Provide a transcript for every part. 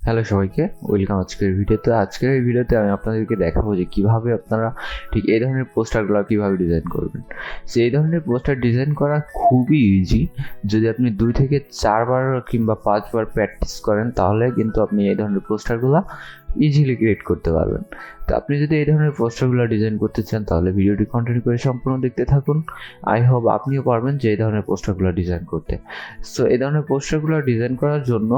Hello সবাইকে, welcome আজকের ভিডিওতে। আজকের এই ভিডিওতে আমি আপনাদেরকে দেখাবো যে কিভাবে আপনারা ঠিক এই ধরনের পোস্টারগুলো কিভাবে ডিজাইন করবেন। সো এই ধরনের পোস্টার ডিজাইন করা খুবই ইজি। যদি আপনি 2 থেকে 4 বার কিংবা 5 বার প্র্যাকটিস করেন তাহলে কিন্তু আপনি এই ধরনের পোস্টারগুলো ইজিলি ক্রিয়েট করতে পারবেন। তো আপনি যদি এই ধরনের পোস্টারগুলো ডিজাইন করতে চান তাহলে ভিডিওটি কন্টিনিউ করে সম্পূর্ণ দেখতে থাকুন। আই হোপ আপনিও পারবেন যে এই ধরনের পোস্টারগুলো ডিজাইন করতে। সো এই ধরনের পোস্টারগুলো ডিজাইন করার জন্য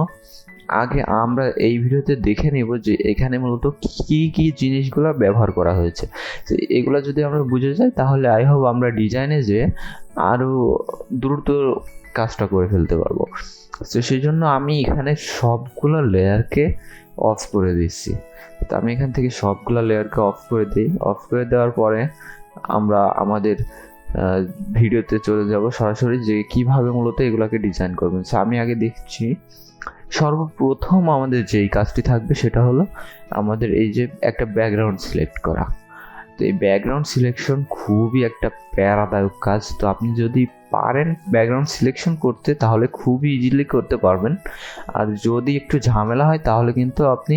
আগে আমরা এই ভিডিওতে দেখে নেব যে এখানে মূলত কি কি জিনিসগুলো ব্যবহার করা হয়েছে। তো এগুলো যদি আমরা বুঝে যাই তাহলে আই হোপ আমরা ডিজাইনে যে আরও দ্রুত কাজটা করে ফেলতে পারবো। তো সেই জন্য আমি এখানে সবগুলো লেয়ারকে অফ করে দিচ্ছি। তো আমি এখান থেকে সবগুলো লেয়ারকে অফ করে দিই। অফ করে দেওয়ার পরে আমরা আমাদের ভিডিওতে চলে যাব সরাসরি যে কিভাবে মূলত এগুলোকে ডিজাইন করবেন। সো আমি আগে দেখছি সর্বপ্রথম আমাদের যেই কাজটি থাকবে সেটা হলো আমাদের এই যে একটা ব্যাকগ্রাউন্ড সিলেক্ট করা। তো এই ব্যাকগ্রাউন্ড সিলেকশন খুবই একটা প্যারাদায়ক কাজ। তো আপনি যদি পারেন ব্যাকগ্রাউন্ড সিলেকশন করতে তাহলে খুবই ইজিলি করতে পারবেন। আর যদি একটু ঝামেলা হয় তাহলে কিন্তু আপনি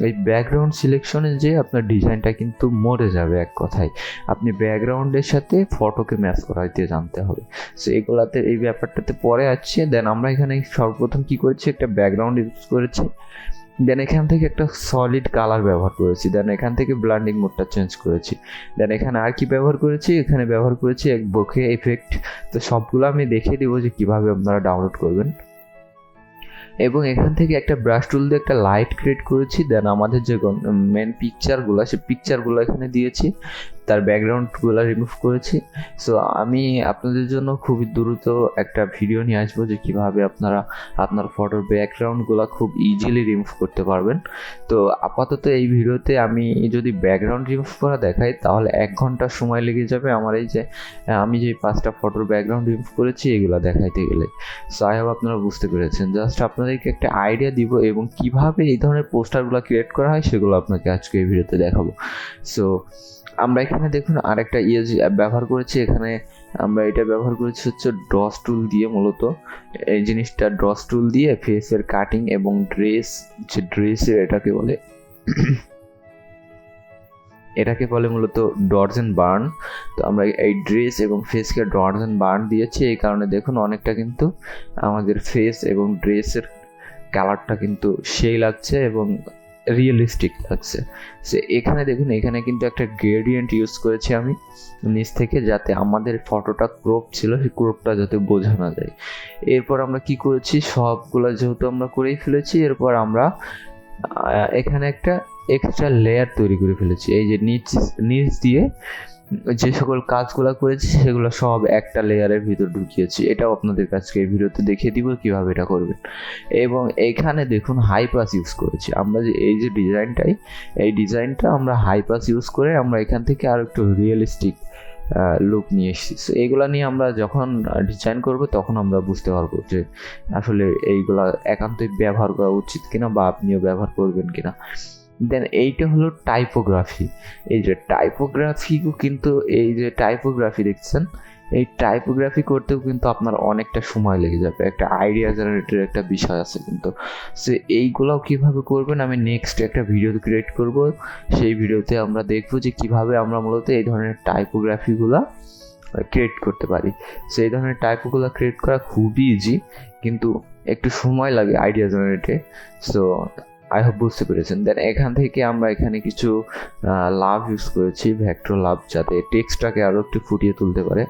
এই ব্যাকগ্রাউন্ড সিলেকশনে যে আপনার ডিজাইনটা কিন্তু মরে যাবে। এক কথায় আপনি ব্যাকগ্রাউন্ডের সাথে ফটোকে ম্যাচ করাইতে জানতে হবে। সো এগুলাতে এই ব্যাপারটাতে পরে আসছে। দেন আমরা এখানে সর্বপ্রথম কি করেছি, একটা ব্যাকগ্রাউন্ড ইউজ করেছি। দেন এখান থেকে একটা সলিড কালার ব্যবহার করেছি। দেন এখান থেকে ব্লান্ডিং মোডটা চেঞ্জ করেছি। দেন এখানে আর কি ব্যবহার করেছি, এখানে ব্যবহার করেছি এক বোকে এফেক্ট। তো সবগুলো আমি দেখিয়ে দিব যে কিভাবে আপনারা ডাউনলোড করবেন। এবং এখান থেকে একটা ব্রাশ টুল দিয়ে একটা লাইট ক্রিয়েট করেছি। দেন আমাদের যে মেন পিকচারগুলো সেই পিকচারগুলো এখানে দিয়েছি, তার ব্যাকগ্রাউন্ডগুলো রিমুভ করেছি। সো আমি আপনাদের জন্য খুবই দ্রুত একটা ভিডিও নিয়ে আসবো যে কিভাবে আপনারা আপনার ফটোর ব্যাকগ্রাউন্ডগুলো খুব ইজিলি রিমুভ করতে পারবেন। তো আপাতত এই ভিডিওতে আমি যদি ব্যাকগ্রাউন্ড রিমুভ করা দেখাই তাহলে 1 ঘন্টা সময় লেগে যাবে আমার এই যে আমি যে 5টা ফটোর ব্যাকগ্রাউন্ড রিমুভ করেছি এগুলো দেখাইতে গেলে। সো আই হোপ আপনারা বুঝতে পেরেছেন। জাস্ট আপনাদেরকে একটা আইডিয়া দিব এবং কিভাবে এই ধরনের পোস্টারগুলো ক্রিয়েট করা হয় সেগুলো আপনাকে আজকে এই ভিডিওতে দেখাবো। সো আমরা এখানে দেখুন আরেকটা ব্যবহার করেছি। এখানে আমরা এটা ব্যবহার করেছি হচ্ছে ড্রস টুল দিয়ে। মূলত এই জিনিসটা ড্রস টুল দিয়ে ফেসের কাটিং এবং ড্রেসের এটাকে বলে মূলত ডটস এন্ড বার্ন। তো আমরা এই ড্রেস এবং ফেসকে ডটস এন্ড বার্ন দিয়েছি। এই কারণে দেখুন অনেকটা কিন্তু আমাদের ফেস এবং ড্রেসের কালারটা কিন্তু সেই লাগছে এবং রিয়েলিস্টিক লাগছে। সে এখানে দেখুন এখানে কিন্তু একটা গ্রেডিয়েন্ট ইউজ করেছি আমি নিচ থেকে, যাতে আমাদের ফটোটা ক্রপ ছিল সেই ক্রপটা যাতে বোঝা না যায়। এরপর আমরা কি করেছি, সবগুলো যেহেতু আমরা করেই ফেলেছি, এরপর আমরা এখানে একটা এক্সট্রা লেয়ার তৈরি করে ফেলেছি। এই যে নিচ দিয়ে যে সকল কাজগুলো করেছি সেগুলো সব একটা লেয়ারের ভিতর ঢুকিয়েছি। এটাও আপনাদের কাছে এই ভিডিওতে দেখিয়ে দিব কিভাবে এটা করবেন। এবং এখানে দেখুন হাই পাস ইউজ করেছি আমরা, যে এই যে এই ডিজাইনটা আমরা হাই পাস ইউজ করে আমরা এখান থেকে আরো একটু রিয়েলিস্টিক লুক নিয়ে এসেছি। সো এইগুলা নিয়ে আমরা যখন ডিজাইন করব তখন আমরা বুঝতে পারবো যে আসলে এইগুলা একান্তই ব্যবহার করা উচিত কিনা বা আপনিও ব্যবহার করবেন কিনা। দেন এইটা হলো টাইপোগ্রাফি। এই যে টাইপোগ্রাফি দেখছেন, এই টাইপোগ্রাফি করতেও কিন্তু আপনার অনেকটা সময় লেগে যাবে। একটা আইডিয়া জেনারেটের একটা বিষয় আছে কিন্তু। সো এইগুলোও কিভাবে করবেন আমি নেক্সট একটা ভিডিও ক্রিয়েট করব। সেই ভিডিওতে আমরা দেখবো যে কিভাবে আমরা মূলত এই ধরনের টাইপোগ্রাফিগুলো ক্রিয়েট করতে পারি। সো এই ধরনের টাইপোগুলো ক্রিয়েট করা খুবই ইজি, কিন্তু একটু সময় লাগে আইডিয়া জেনারেটে। সো আই হোপ বুঝতে পেরেছেন। দেন এখান থেকে আমরা এখানে কিছু লাভ ইউজ করেছি, ভেক্টর লাভ, যাতে টেক্সটটাকে আরও একটু ফুটিয়ে তুলতে পারে।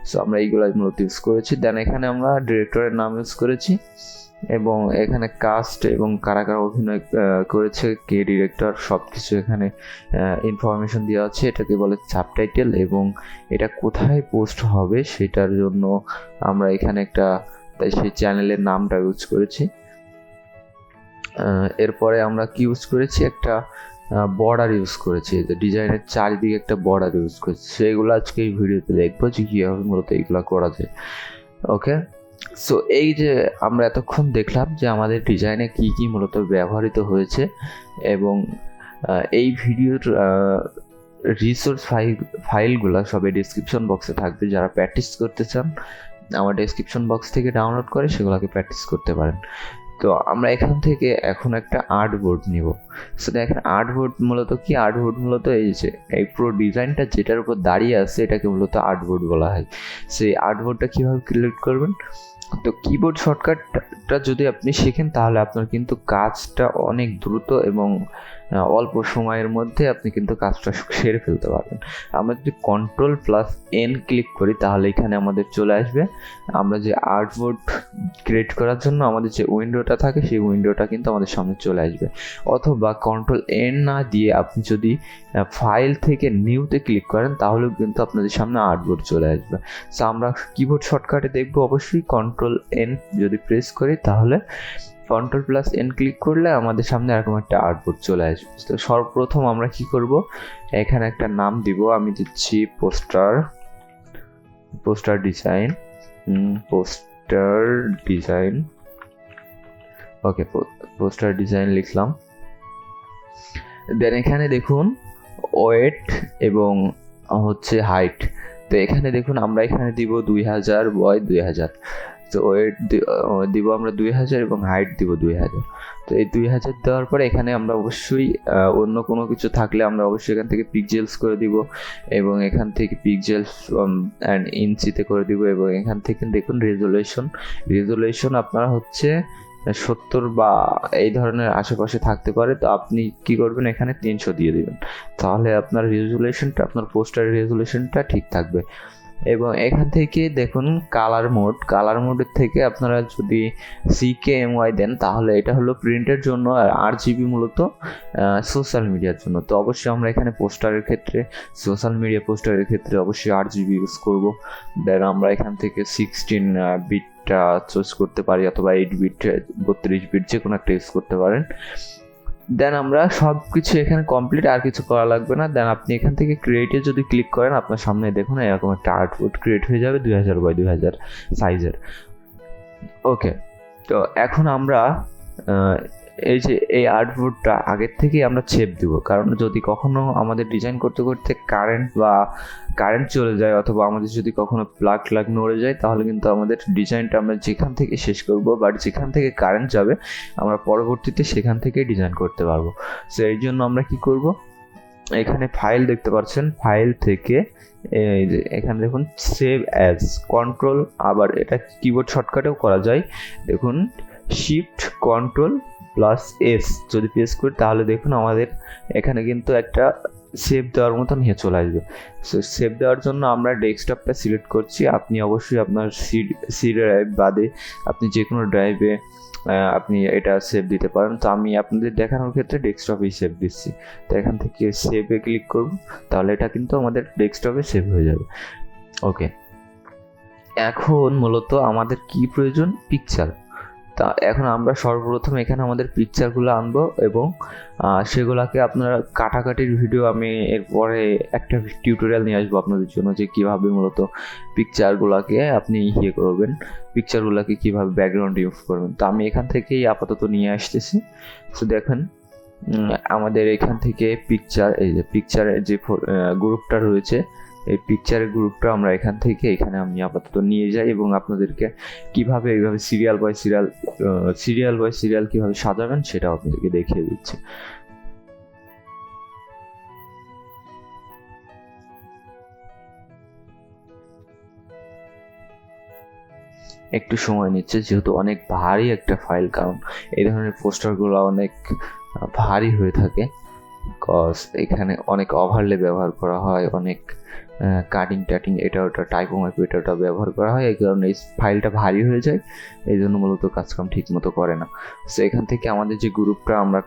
সো আমরা এইগুলো মূলত ইউজ করেছি। দেন এখানে আমরা ডিরেক্টরের নাম ইউজ করেছি এবং এখানে কাস্ট এবং কারা কারা অভিনয় করেছে, কে ডিরেক্টর, সব কিছু এখানে ইনফরমেশন দেওয়া আছে। এটাকে বলে সাবটাইটেল এবং এটা কোথায় পোস্ট হবে সেটার জন্য আমরা এখানে সেই চ্যানেলের নামটা ইউজ করেছি। এরপরে আমরা কি ইউজ করেছি, একটা বর্ডার ইউজ করেছি। ডিজাইনের চারিদিকে একটা বর্ডার ইউজ করেছি। সেগুলো আজকে এই ভিডিওতে দেখবো যে কীভাবে মূলত এইগুলো করা যায়। ওকে, সো এই যে আমরা এতক্ষণ দেখলাম যে আমাদের ডিজাইনে কি কি মূলত ব্যবহৃত হয়েছে এবং এই ভিডিওর রিসোর্স ফাইলগুলো সবই ডিসক্রিপশন বক্সে থাকবে। যারা প্র্যাকটিস করতে চান আমার ডিসক্রিপশন বক্স থেকে ডাউনলোড করে সেগুলোকে প্র্যাকটিস করতে পারেন। তো আমরা এখান থেকে এখন একটা আর্টবোর্ড নিব। সো দেখেন আর্টবোর্ড মূলত কি, আর্টবোর্ড মূলত এই যে এই পুরো ডিজাইনটা যেটার উপর দাঁড়িয়ে আছে এটাকে মূলত আর্টবোর্ড বলা হয়। সেই আর্টবোর্ডটা কীভাবে ক্রিয়েট করবেন, তো কিবোর্ড শর্টকাটটা যদি আপনি শেখেন তাহলে আপনার কিন্তু কাজটা অনেক দ্রুত এবং অল্প সময়ের মধ্যে আপনি কিন্তু কাজটা সেরে ফেলতে পারবেন। আমরা যদি Ctrl+N ক্লিক করি তাহলে এখানে আমাদের চলে আসবে আমরা যে আর্টবোর্ড ক্রিয়েট করার জন্য আমাদের যে উইন্ডোটা থাকে সেই উইন্ডোটা কিন্তু আমাদের সামনে চলে আসবে। অথবা Ctrl+N না দিয়ে আপনি যদি ফাইল থেকে নিউতে ক্লিক করেন তাহলেও কিন্তু আপনাদের সামনে আর্টবোর্ড চলে আসবে। সো আমরা কিবোর্ড শর্টকাটে দেখবো অবশ্যই Ctrl+N যদি প্রেস করি তাহলে Ctrl+N ক্লিক করলে আমাদের সামনে এরকম একটা আর্টবোর্ড চলে আসবে। তো সর্বপ্রথম আমরা কি করব, এখানে একটা নাম দিব, আমি দিচ্ছি পোস্টার ডিজাইন। ওকে, পোস্টার ডিজাইন লিখলাম। দেন এখানে দেখুন ওয়েট এবং হচ্ছে হাইট। তো এখানে দেখুন আমরা এখানে দিব 2000, বয় 2000। তো ওয়েট দিব আমরা 2000 এবং হাইট দিব 2000। তো এই 2000 দেওয়ার পরে এখানে আমরা অবশ্যই অন্য কোনো কিছু থাকলে আমরা অবশ্যই এখান থেকে পিক্সেলস করে দিব এবং এখান থেকে পিক্সেলস অ্যান্ড ইঞ্চিতে করে দিব এবং এখান থেকে দেখুন রেজুলেশন আপনারা হচ্ছে 70 বা এই ধরনের আশেপাশে থাকতে পারে। তো আপনি কি করবেন, এখানে 300 দিয়ে দিবেন, তাহলে আপনার রেজুলেশনটা, আপনার পোস্টারের রেজুলেশনটা ঠিক থাকবে। এবং এখান থেকে দেখুন কালার মোডের থেকে আপনারা যদি CKMY দেন তাহলে এটা হলো প্রিন্টের জন্য, আর RGB মূলত সোশ্যাল মিডিয়ার জন্য। তো অবশ্যই আমরা এখানে পোস্টারের ক্ষেত্রে, সোশ্যাল মিডিয়া পোস্টারের ক্ষেত্রে অবশ্যই RGB ইউজ করব। দেন আমরা এখান থেকে 16 বিটটা চুজ করতে পারি অথবা 8 বিট, 32 বিট যে কোনো একটা ইউজ করতে পারেন। দেন আমরা সব কিছু এখানে কমপ্লিট, আর কিছু করা লাগবে না। দেন আপনি এখান থেকে ক্রিয়েটে যদি ক্লিক করেন আপনার সামনে দেখুন এরকম একটা আর্টবোর্ড ক্রিয়েট হয়ে যাবে 2000 বাই 2000 সাইজের। ওকে, তো এখন আমরা এই যে এই আর্টবোর্ডটা আগের থেকেই আমরা ছেপ দিব, কারণ যদি কখনো আমাদের ডিজাইন করতে করতে কারেন্ট চলে যায় অথবা আমাদের যদি কখনো প্লাগ নড়ে যায় তাহলে কিন্তু আমাদের ডিজাইনটা আমরা যেখান থেকে শেষ করব, বাট যেখান থেকে কারেন্ট যাবে আমরা পরবর্তীতে সেখান থেকে ডিজাইন করতে পারবো। সো এই জন্য আমরা কি করব, এখানে ফাইল দেখতে পাচ্ছেন, ফাইল থেকে এই যে এখানে দেখুন সেভ অ্যাজ, কন্ট্রোল, আবার এটা কিবোর্ড শর্টকাটেও করা যায়। দেখুন Shift+S যদি প্রেস করি তাহলে দেখুন আমাদের এখানে কিন্তু একটা সেভ দেওয়ার মতো নিয়ে চলে আসবে। সো সেভ দেওয়ার জন্য আমরা ডেস্কটপটা সিলেক্ট করছি। আপনি অবশ্যই আপনার সি ড্রাইভ বাদে আপনি যে কোনো ড্রাইভে আপনি এটা সেভ দিতে পারেন। তো আমি আপনাদের দেখানোর ক্ষেত্রে ডেস্কটপেই সেভ দিচ্ছি। তো এখান থেকে সেভে ক্লিক করব, তাহলে এটা কিন্তু আমাদের ডেস্কটপে সেভ হয়ে যাবে। ওকে, এখন মূলত আমাদের কি প্রয়োজন, পিকচার। তা এখন আমরা সর্বপ্রথম এখানে আমাদের পিকচারগুলো আনবো এবং সেগুলোকে আপনারা কাটাকাটির ভিডিও আমি এরপরে একটা টিউটোরিয়াল নিয়ে আসবো আপনাদের জন্য, যে কীভাবে মূলত পিকচারগুলোকে আপনি করবেন, পিকচারগুলোকে কীভাবে ব্যাকগ্রাউন্ড ইউজ করবেন। তো আমি এখান থেকেই আপাতত নিয়ে আসতেছি। তো দেখেন আমাদের এখান থেকে এই যে পিকচারের যে গ্রুপটা রয়েছে, এই পিকচারের গ্রুপটা আমরা এখানে আমি আপাতত নিয়ে যাই এবং আপনাদেরকে কিভাবে এইভাবে সিরিয়াল বাই সিরিয়াল কিভাবে সাজাবেন সেটা আপনাদেরকে দেখিয়ে দিচ্ছি। একটু সময় নিচ্ছে যেহেতু অনেক ভারী একটা ফাইল, কারণ এই ধরনের পোস্টারগুলো অনেক ভারী হয়ে থাকে, কজ এখানে অনেক ওভারলে ব্যবহার করা হয়, অনেক কাটিং এটা ওটা টাইপোমাইপ এটা ওটা ব্যবহার করা হয়, এই কারণে এই ফাইলটা ভারী হয়ে যায়, এই জন্য মূলত কাজকাম ঠিক মতো করে না। সো এখান থেকে আমাদের যে গ্রুপটা আমরা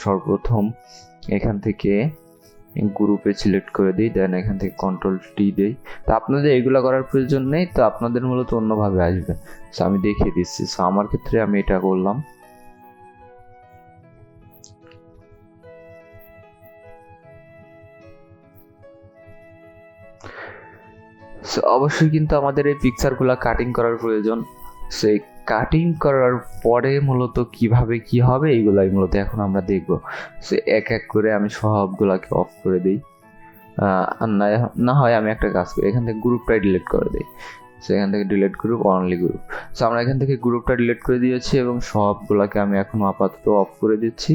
সর্বপ্রথম এখান থেকে গ্রুপে সিলেক্ট করে দিই, দেন এখান থেকে Ctrl+T দিই। তো আপনাদের এগুলো করার প্রয়োজন নেই, তো আপনাদের মূলত অন্যভাবে আসবে। সো আমি দেখিয়ে দিচ্ছি। সো আমার ক্ষেত্রে আমি এটা করলাম। সো অবশ্যই কিন্তু আমাদের এই পিকচারগুলো কাটিং করার প্রয়োজন। সেই কাটিং করার পরে মূলত কিভাবে কি হবে এইগুলাই মূলত এখন আমরা দেখব। সে এক এক করে আমি সবগুলাকে অফ করে দিই, না হয় আমি একটা কাজ করি, এখান থেকে গ্রুপটাই ডিলিট করে দিই। সেখান থেকে delete group, only group. So আমরা এখান থেকে গ্রুপটা ডিলিট করে দিয়েছি এবং সবগুলোকে আমি এখন আপাতত অফ করে দিচ্ছি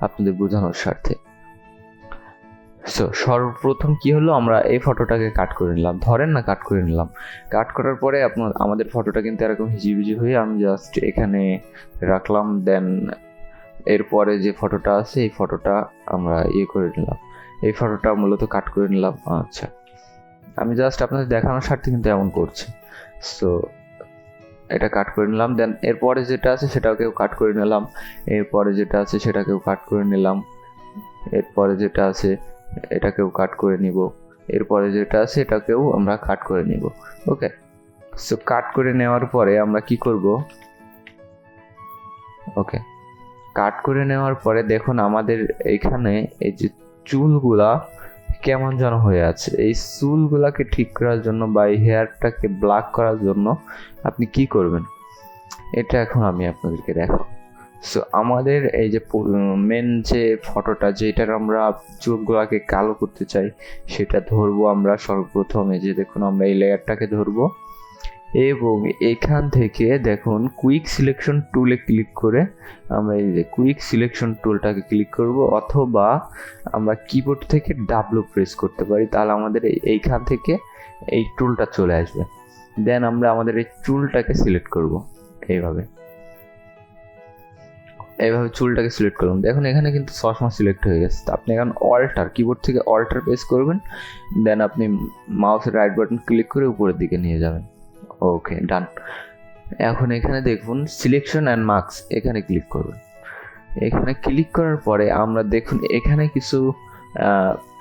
আপনাদের বোঝানোর স্বার্থে। সো সর্বপ্রথম কি হলো, আমরা এই ফটোটাকে কাট করে নিলাম, ধরেন না কাট করে নিলাম। কাট করার পরে আমাদের ফটোটা কিন্তু এরকম হিজিবিজি হয়ে আমি জাস্ট এখানে রাখলাম। দেন এরপরে যে ফটোটা আছে এই ফটোটা আমরা করে নিলাম, এই ফটোটা মূলত কাট করে নিলাম। আচ্ছা, আমি জাস্ট আপনাদের দেখানোর স্বার্থে কিন্তু এমন করছি। সো এটা কাট করে নিলাম। দেন এরপরে যেটা আছে সেটাকেও কাট করে নিলাম, এরপরে যেটা আছে সেটাকেও কাট করে নিলাম, এরপরে যেটা আছে এটাকেও কাট করে নিব, এরপরে যেটা আছে এটাকেও আমরা কাট করে নিব। ওকে, সো কাট করে নেওয়ার পরে আমরা কি করব, ওকে, কাট করে নেওয়ার পরে দেখুন আমাদের এখানে এই যে চুলগুলা কেমন যেন হয়ে আছে। এই চুলগুলাকে ঠিক করার জন্য বা এই হেয়ারটাকে ব্ল্যাক করার জন্য আপনি কি করবেন, এটা এখন আমি আপনাদেরকে দেখাবো। সো আমাদের এই যে মেন যে ফটোটা যেটার আমরা চুলগুলাকে কালো করতে চাই সেটা ধরবো আমরা সর্বপ্রথম। এই যে দেখুন আমরা এই লেয়ারটাকে ধরবো এবং এখান থেকে দেখুন কুইক সিলেকশন টুলে ক্লিক করে আমরা এই যে কুইক সিলেকশন টুলটাকে ক্লিক করব, অথবা আমরা কিবোর্ড থেকে ডাব্লু প্রেস করতে পারি, তাহলে আমাদের এইখান থেকে এই টুলটা চলে আসবে। দেন আমরা আমাদের এই চুলটাকে সিলেক্ট করব, এইভাবে চুলটাকে সিলেক্ট করুন। দেখুন এখানে কিন্তু চশমা সিলেক্ট হয়ে গেছে। তো আপনি এখন কিবোর্ড থেকে অল্টার প্রেস করবেন, দেন আপনি মাউসের রাইট বাটন ক্লিক করে উপরের দিকে নিয়ে যাবেন। ওকে, ডান। এখন এখানে দেখুন সিলেকশন অ্যান্ড মার্কস, এখানে ক্লিক করবেন। এখানে ক্লিক করার পরে আমরা দেখুন এখানে কিছু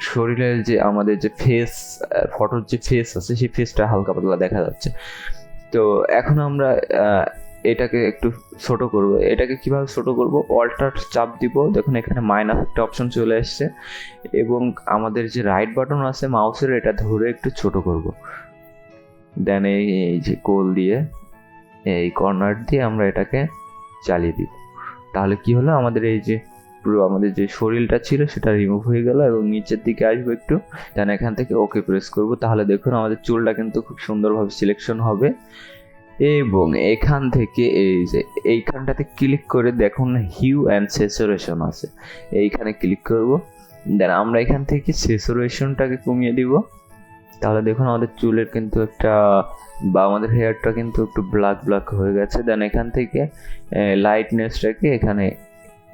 শরীরের যে আমাদের যে ফেস, ফটোর যে ফেস আছে সেই ফেসটা হালকা পাতলা দেখা যাচ্ছে। তো এখন আমরা এটাকে একটু ছোট করব। এটাকে কিভাবে ছোট করব, অল্টার চাপ দিব, দেখুন এখানে মাইনাস একটা অপশন চলে আসছে এবং আমাদের যে রাইট বাটন আছে মাউসের এটা ধরে একটু ছোট করব। দেন এই যে কোল দিয়ে এই কর্নার দিয়ে আমরা এটাকে চালিয়ে দিব। তাহলে কি হলো, আমাদের এই যে পুরো আমাদের যে শরীরটা ছিল সেটা রিমুভ হয়ে গেল এবং নিচের দিকে আসবো একটু। দেন এখান থেকে ওকে প্রেস করব, তাহলে দেখুন আমাদের চুলটা কিন্তু খুব সুন্দরভাবে সিলেকশন হবে। এবং এখান থেকে এই যে এইখানটাতে ক্লিক করে দেখুন হিউ অ্যান্ড স্যাচুরেশন আছে, এইখানে ক্লিক করব। দেন আমরা এখান থেকে স্যাচুরেশনটাকে কমিয়ে দিব, তাহলে দেখুন আমাদের চুলের কিন্তু একটা বা আমাদের হেয়ারটা কিন্তু একটু ব্ল্যাক হয়ে গেছে। দেন এখান থেকে লাইটনেসটাকে এখানে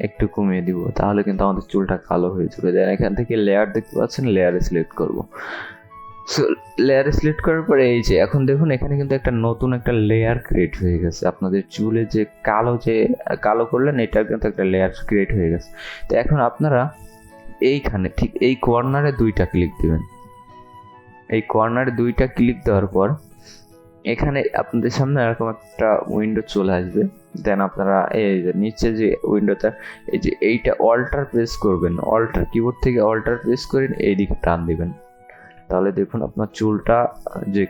একটু কমিয়ে দিব, তাহলে কিন্তু আমাদের চুলটা কালো হয়ে যাবে। দেন এখান থেকে লেয়ার দেখতে পাচ্ছেন, লেয়ারে সিলেক্ট করব। সো লেয়ারে সিলেক্ট করার পরে এই যে এখন দেখুন এখানে কিন্তু একটা নতুন একটা লেয়ার ক্রিয়েট হয়ে গেছে। আপনাদের চুলে যে কালো করলেন এটা কিন্তু একটা লেয়ার ক্রিয়েট হয়ে গেছে। তো এখন আপনারা এইখানে ঠিক এই কর্নারে দুইটা ক্লিক দিবেন। এই কর্নারে দুইটা ক্লিক দেওয়ার পর এখানে আপনাদের সামনে এরকম একটা উইন্ডো চলে আসবে। দেন আপনারা এই যে নিচে যে উইন্ডোটা এই যে এইটা অল্টার প্রেস করবেন, অল্টার কিবোর্ড থেকে অল্টার প্রেস করে এইদিকে টান দিবেন, তাহলে দেখুন আপনার চুলটা যে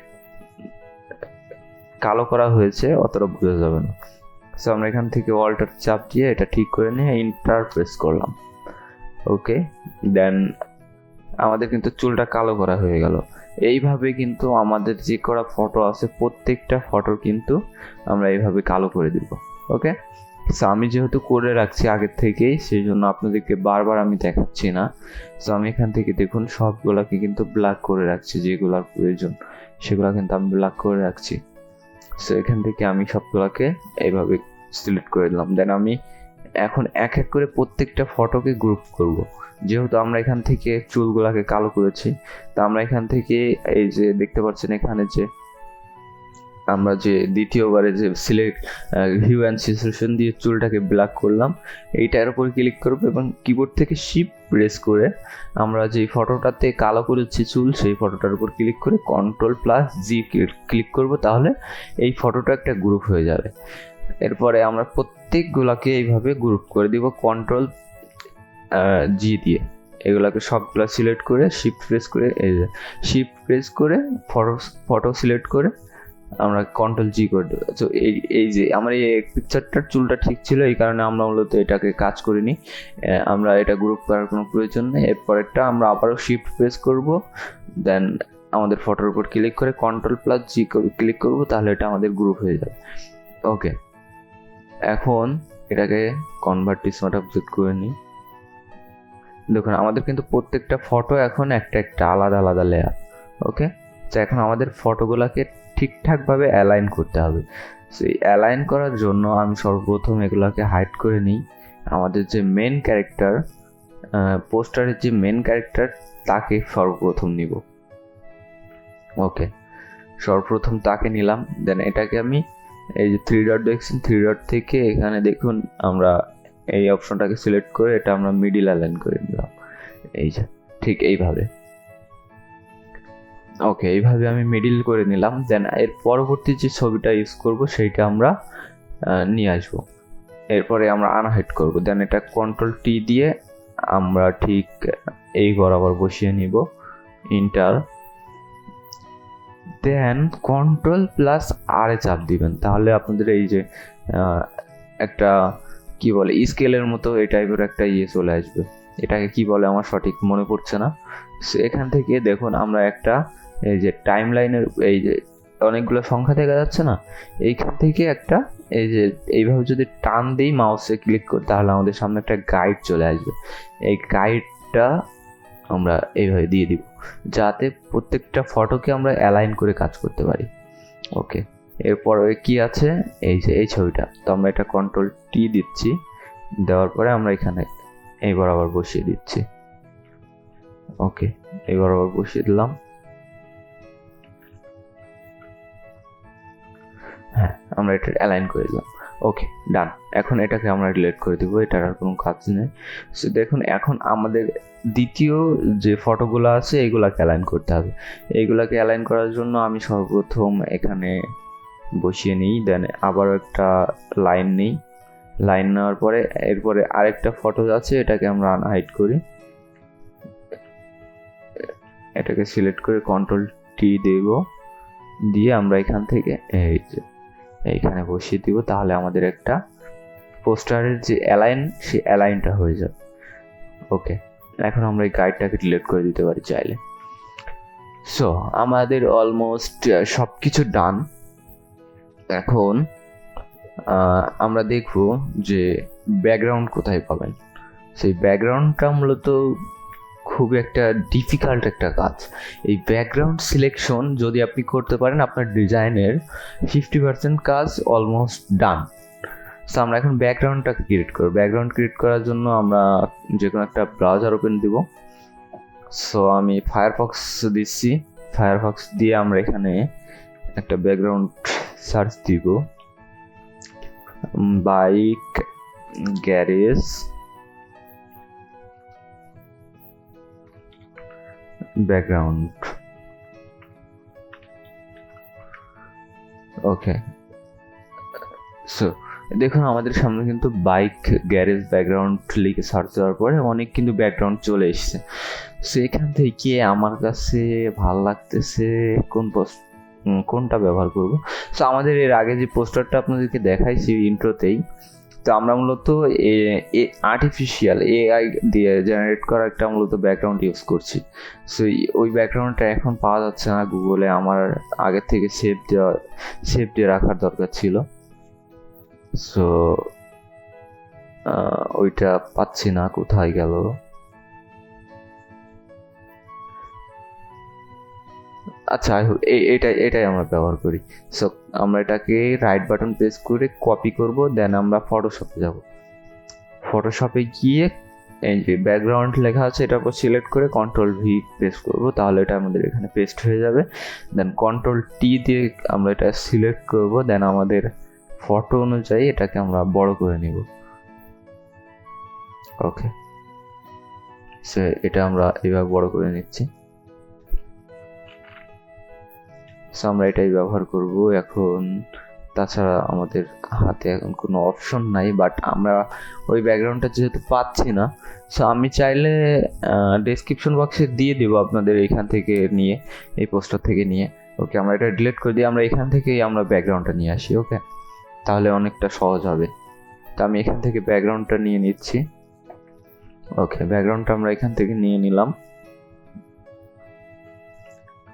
কালো করা হয়েছে অতটা বোঝা যাবে না। সো আমরা এখান থেকে অল্টার চাপ দিয়ে এটা ঠিক করে নিয়ে এন্টার প্রেস করলাম। ওকে, দেন আমাদের কিন্তু চুলটা কালো করা হয়ে গেল। এইভাবে কিন্তু আমাদের যে করা ফটো আছে প্রত্যেকটা ফটো কিন্তু আমরা এইভাবে কালো করে দিব। ওকে, সো আমি যেহেতু করে রাখছি আগের থেকেই সেই জন্য আপনাদেরকে বারবার আমি দেখাচ্ছি না। সো আমি এখান থেকে দেখুন সবগুলাকে কিন্তু ব্ল্যাক করে রাখছি, যেগুলোর প্রয়োজন সেগুলো কিন্তু আমি ব্ল্যাক করে রাখছি। সো এখান থেকে আমি সবগুলোকে এইভাবে সিলেক্ট করে দিলাম। দেন আমি এখন এক এক করে প্রত্যেকটা ফটোকে গ্রুপ করব। যেহেতু আমরা এখান থেকে চুলগুলাকে কালো করেছি, তো আমরা এখান থেকে এই যে দেখতে পাচ্ছেন এখানে যে আমরা যে দ্বিতীয়বারে যে সিলেক্ট হিউ অ্যান্ড স্যাচুরেশন দিয়ে চুলটাকে ব্ল্যাক করলাম, এইটার উপর ক্লিক করবো এবং কিবোর্ড থেকে শিফট প্রেস করে আমরা যে ফটোটাতে কালো করেছি চুল সেই ফটোটার উপর ক্লিক করে Ctrl+G ক্লিক করব, তাহলে এই ফটোটা একটা গ্রুপ হয়ে যাবে। এরপরে আমরা প্রত্যেকগুলাকে এইভাবে গ্রুপ করে দিব Ctrl+G দিয়ে। এগুলাকে সবগুলা সিলেক্ট করে শিফট প্রেস করে ফটো সিলেক্ট করে আমরা Ctrl+G করে দেবো। তো এই যে আমার এই পিকচারটার চুলটা ঠিক ছিল, এই কারণে আমরা মূলত এটাকে কাজ করিনি, আমরা এটা গ্রুপ করার কোনো প্রয়োজন নেই। এরপরেরটা আমরা আবারও শিফট প্রেস করব, দেন আমাদের ফটোর উপর ক্লিক করে Ctrl+G ক্লিক করব, তাহলে এটা আমাদের গ্রুপ হয়ে যাবে। ওকে, এখন এটাকে কনভার্ট টু স্মার্ট অবজেক্ট করে নিই। দেখুন আমাদের কিন্তু প্রত্যেকটা ফটো এখন একটা একটা আলাদা আলাদা লেয়ার। ওকে, তো এখন আমাদের ফটোগুলোকে ঠিকঠাকভাবে অ্যালাইন করতে হবে। সেই অ্যালাইন করার জন্য আমি সর্বপ্রথম এগুলোকে হাইড করে নিই। আমাদের যে মেন ক্যারেক্টার, পোস্টারের যে মেন ক্যারেক্টার, তাকে সর্বপ্রথম নিব। ওকে, সর্বপ্রথম তাকে নিলাম। দেন এটাকে আমি এই যে 3 ডট দেখছেন, 3 ডট থেকে এখানে দেখুন আমরা এই অপশনটাকে সিলেক্ট করে এটা আমরা মিডিল অ্যালাইন করে নিলাম। এই যে ঠিক এইভাবে। ওকে, এইভাবে আমি মিডিল করে নিলাম। দেন এর পরবর্তী যে ছবিটা ইউজ করব সেইটা আমরা নিয়ে আসবো। এরপরে আমরা আনহাইড করব। দেন এটা Ctrl+T দিয়ে আমরা ঠিক এই বরাবর বসিয়ে নিব, ইন্টার। দেন Ctrl+R চাপ দিবেন, তাহলে আপনাদের এই যে একটা কি বলে স্কেলের মতো এই টাইপের একটা চলে আসবে। এটাকে কি বলে আমার সঠিক মনে পড়ছে না। এখান থেকে দেখুন আমরা একটা এই যে টাইম লাইনের এই যে অনেকগুলো সংখ্যা দেখা যাচ্ছে না, এইখান থেকে একটা এই যে এইভাবে যদি টান দিই মাউসে ক্লিক করি, তাহলে আমাদের সামনে একটা গাইড চলে আসবে। এই গাইডটা আমরা এইভাবে দিয়ে দিব, যাতে প্রত্যেকটা ফটোকে আমরা অ্যালাইন করে কাজ করতে পারি। ওকে, এরপর কি আছে, এই যে এই ছবিটা, তো আমরা এটা Ctrl+T দিচ্ছি। দেওয়ার পরে আমরা এখানে এই বরাবর বসিয়ে দিচ্ছি। ওকে, এই বরাবর বসিয়ে দিলাম। হ্যাঁ, আমরা এটা অ্যালাইন করে দিলাম। ওকে, ডান। এখন এটাকে আমরা ডিলিট করে দিব, এটার আর কোনো কাজ নেই। সো দেখুন এখন আমাদের দ্বিতীয় যে ফটোগুলো আছে এইগুলাকে অ্যালাইন করতে হবে। এইগুলাকে অ্যালাইন করার জন্য আমি সর্বপ্রথম এখানে বসিয়ে নিই। দেন আবারও একটা লাইন নিই। লাইন নেওয়ার পরে এরপরে আরেকটা ফটো আছে, এটাকে আমরা আনহাইড করি। এটাকে সিলেক্ট করে Ctrl+T দেব, দিয়ে আমরা এখান থেকে এই যে এইখানে বসিয়ে দিব, তাহলে আমাদের একটা পোস্টারের যে অ্যালাইন, সেই অ্যালাইনটা হয়ে যাবে। ওকে, এখন আমরা এই গাইডটাকে ডিলিট করে দিতে পারি চাইলে। সো আমাদের অলমোস্ট সব কিছু ডান। এখন আমরা দেখব যে ব্যাকগ্রাউন্ড কোথায় পাবেন। সেই ব্যাকগ্রাউন্ডটা মূলত খুবই একটা ডিফিকাল্ট একটা কাজ। এই ব্যাকগ্রাউন্ড সিলেকশন যদি আপনি করতে পারেন, আপনার ডিজাইনের 50% কাজ অলমোস্ট ডান। সো আমরা এখন ব্যাকগ্রাউন্ডটাকে ক্রিয়েট করব। ব্যাকগ্রাউন্ড ক্রিয়েট করার জন্য আমরা যে কোনো একটা ব্রাউজার ওপেন দিব। সো আমি ফায়ারফক্স দিচ্ছি। ফায়ারফক্স দিয়ে আমরা এখানে একটা ব্যাকগ্রাউন্ড সার্চ দিব, বাইক গ্যারেজ ব্যাকগ্রাউন্ড। ওকে, সো দেখুন আমাদের সামনে কিন্তু বাইক গ্যারেজ ব্যাকগ্রাউন্ড লিখে সার্চ দেওয়ার পরে অনেক কিন্তু ব্যাকগ্রাউন্ড চলে এসছে। সো এখান থেকে আমার কাছে ভাল লাগতেছে কোনটা ব্যবহার করব। সো আমাদের এর আগে যে পোস্টারটা আপনাদেরকে দেখাইছি ইন্ট্রোতেই, তো আমরা মূলত আর্টিফিশিয়াল এআই দিয়ে জেনারেট করা একটা মূলত ব্যাকগ্রাউন্ড ইউজ করছি। সো ওই ব্যাকগ্রাউন্ডটা এখন পাওয়া যাচ্ছে না গুগলে। আমার আগে থেকে সেভ দিয়ে রাখার দরকার ছিল। সো ওইটা পাচ্ছি না, কোথায় গেল। আচ্ছা, এটাই আমরা ব্যবহার করি। সো আমরা এটাকে রাইট বাটন প্রেস করে কপি করব। দেন আমরা ফটোশপে যাব। ফটোশপে গিয়ে এই যে ব্যাকগ্রাউন্ড লেখা আছে এটার উপর সিলেক্ট করে Ctrl+V প্রেস করব, তাহলে এটা আমাদের এখানে পেস্ট হয়ে যাবে। দেন Ctrl+T দিয়ে আমরা এটা সিলেক্ট করব। দেন আমাদের ফটো অনুযায়ী এটাকে আমরা বড় করে নিব। ওকে, সো এটা আমরা এভাবে বড় করে নিচ্ছি। সো আমরা এটাই ব্যবহার করব এখন। তাছাড়া আমাদের হাতে এখন কোনো অপশন নাই, বাট আমরা ওই ব্যাকগ্রাউন্ডটা যেহেতু পাচ্ছি না, সো আমি চাইলে ডেসক্রিপশন বক্সে দিয়ে দেবো আপনাদের এখান থেকে নিয়ে, এই পোস্টার থেকে নিয়ে। ওকে, আমরা এটা ডিলিট করে দিই, আমরা এখান থেকেই আমরা ব্যাকগ্রাউন্ডটা নিয়ে আসি। ওকে, তাহলে অনেকটা সহজ হবে। তো আমি এখান থেকে ব্যাকগ্রাউন্ডটা নিয়ে নিচ্ছি। ওকে, ব্যাকগ্রাউন্ডটা আমরা এখান থেকে নিয়ে নিলাম।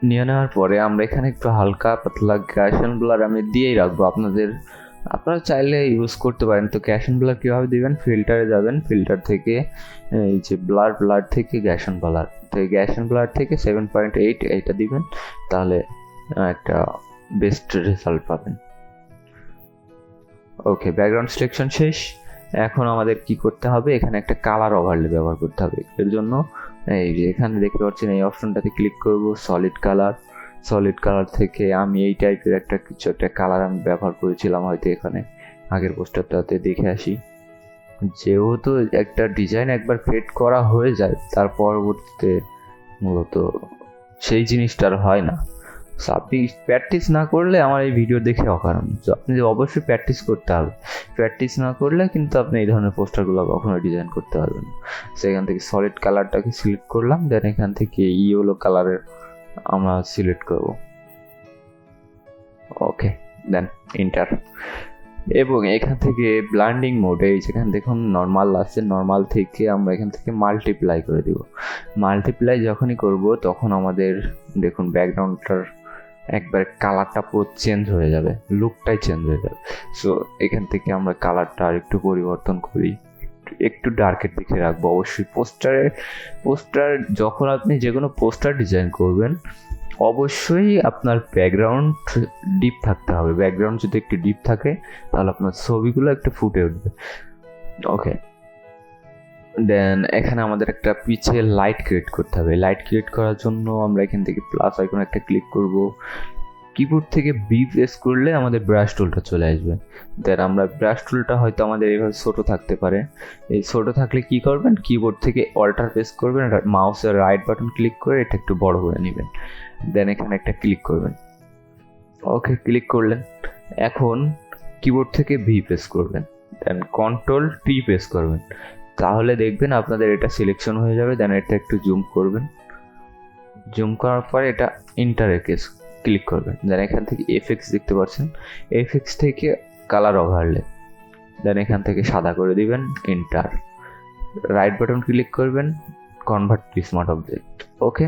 নিয়ে নেওয়ার পরে আমরা এখানে একটু হালকা পাতলা গ্যাসন ব্লার আমি দিয়েই রাখবো। আপনারা চাইলে ইউজ করতে পারেন। তো গ্যাসন ব্লার কীভাবে দিবেন, ফিল্টারে যাবেন, ফিল্টার থেকে এই যে ব্লার থেকে গ্যাসন ব্লার, তো গ্যাসন ব্লার থেকে 7.8 এইটা দিবেন, তাহলে একটা বেস্ট রেজাল্ট পাবেন। ওকে, ব্যাকগ্রাউন্ড সিলেকশন শেষ। এখন আমাদের কি করতে হবে, এখানে একটা কালার ওভারলে ব্যবহার করতে হবে। এর জন্য এই যে এখানে দেখতে পাচ্ছেন এই অপশনটাতে ক্লিক করব, সলিড কালার থেকে আমি এই টাইপের কিছু একটা কালার আমি ব্যবহার করেছিলাম হয়তো এখানে আগের পোস্টারটাতে, দেখে আসি। যেহেতু একটা ডিজাইন একবার ক্রিয়েট করা হয়ে যায়, তার পরবর্তীতে মূলত সেই জিনিসটা আর হয় না। সো আপনি প্র্যাকটিস না করলে আমার এই ভিডিও দেখে অকারণ, তো আপনি অবশ্যই প্র্যাকটিস করতে হবে। প্র্যাকটিস না করলে কিন্তু আপনি এই ধরনের পোস্টারগুলো কখনো ডিজাইন করতে পারবেন না। সেখান থেকে সলিড কালারটাকে সিলেক্ট করলাম, দেন এখান থেকে ইয়েলো কালারের আমরা সিলেক্ট করব। ওকে, দেন এন্টার। এবং এখান থেকে ব্লান্ডিং মোডে যেখানে দেখুন নর্মাল আছে, নর্মাল থেকে আমরা এখান থেকে মাল্টিপ্লাই করে দিব। মাল্টিপ্লাই যখনই করব তখন আমাদের দেখুন ব্যাকগ্রাউন্ডটার একবার কালারটা পুরো চেঞ্জ হয়ে যাবে, লুকটাই চেঞ্জ হয়ে যাবে। সো এখান থেকে আমরা কালারটা আর একটু পরিবর্তন করি, একটু ডার্কের দিকে রাখবো। অবশ্যই পোস্টার যখন আপনি যে কোনো পোস্টার ডিজাইন করবেন, অবশ্যই আপনার ব্যাকগ্রাউন্ড ডিপ থাকতে হবে। ব্যাকগ্রাউন্ড যদি একটু ডিপ থাকে তাহলে আপনার ছবিগুলো একটু ফুটে উঠবে। ওকে, দেন এখানে আমাদের একটা পিছে লাইট ক্রিয়েট করতে হবে। লাইট ক্রিয়েট করার জন্য আমরা এখান থেকে প্লাস আইকন একটা ক্লিক করব। কিবোর্ড থেকে বি প্রেস করলে আমাদের ব্রাশ টুলটা চলে আসবে। দেন আমরা ব্রাশ টুলটা হয়তো আমাদের এইভাবে ছোটো থাকতে পারে। এই ছোটো থাকলে কি করবেন, কিবোর্ড থেকে অল্টার প্রেস করবেন, মাউসের রাইট বাটন ক্লিক করে এটা একটু বড় করে নেবেন। দেন এখানে একটা ক্লিক করবেন। ওকে, ক্লিক করলেন। এখন কিবোর্ড থেকে ভি প্রেস করবেন, দেন কন্ট্রোল টি প্রেস করবেন, তাহলে দেখবেন আপনাদের এটা সিলেকশন হয়ে যাবে। দেন এটা একটু জুম করবেন, জুম করার পরে এটা ইন্টারে ক্লিক করবেন। দেন এখান থেকে এফএক্স দেখতে পাচ্ছেন, এফএক্স থেকে কালার ওভারলে, দেন এখান থেকে সাদা করে দিবেন, এন্টার। রাইট বাটন ক্লিক করবেন, কনভার্ট টু স্মার্ট অবজেক্ট। ওকে,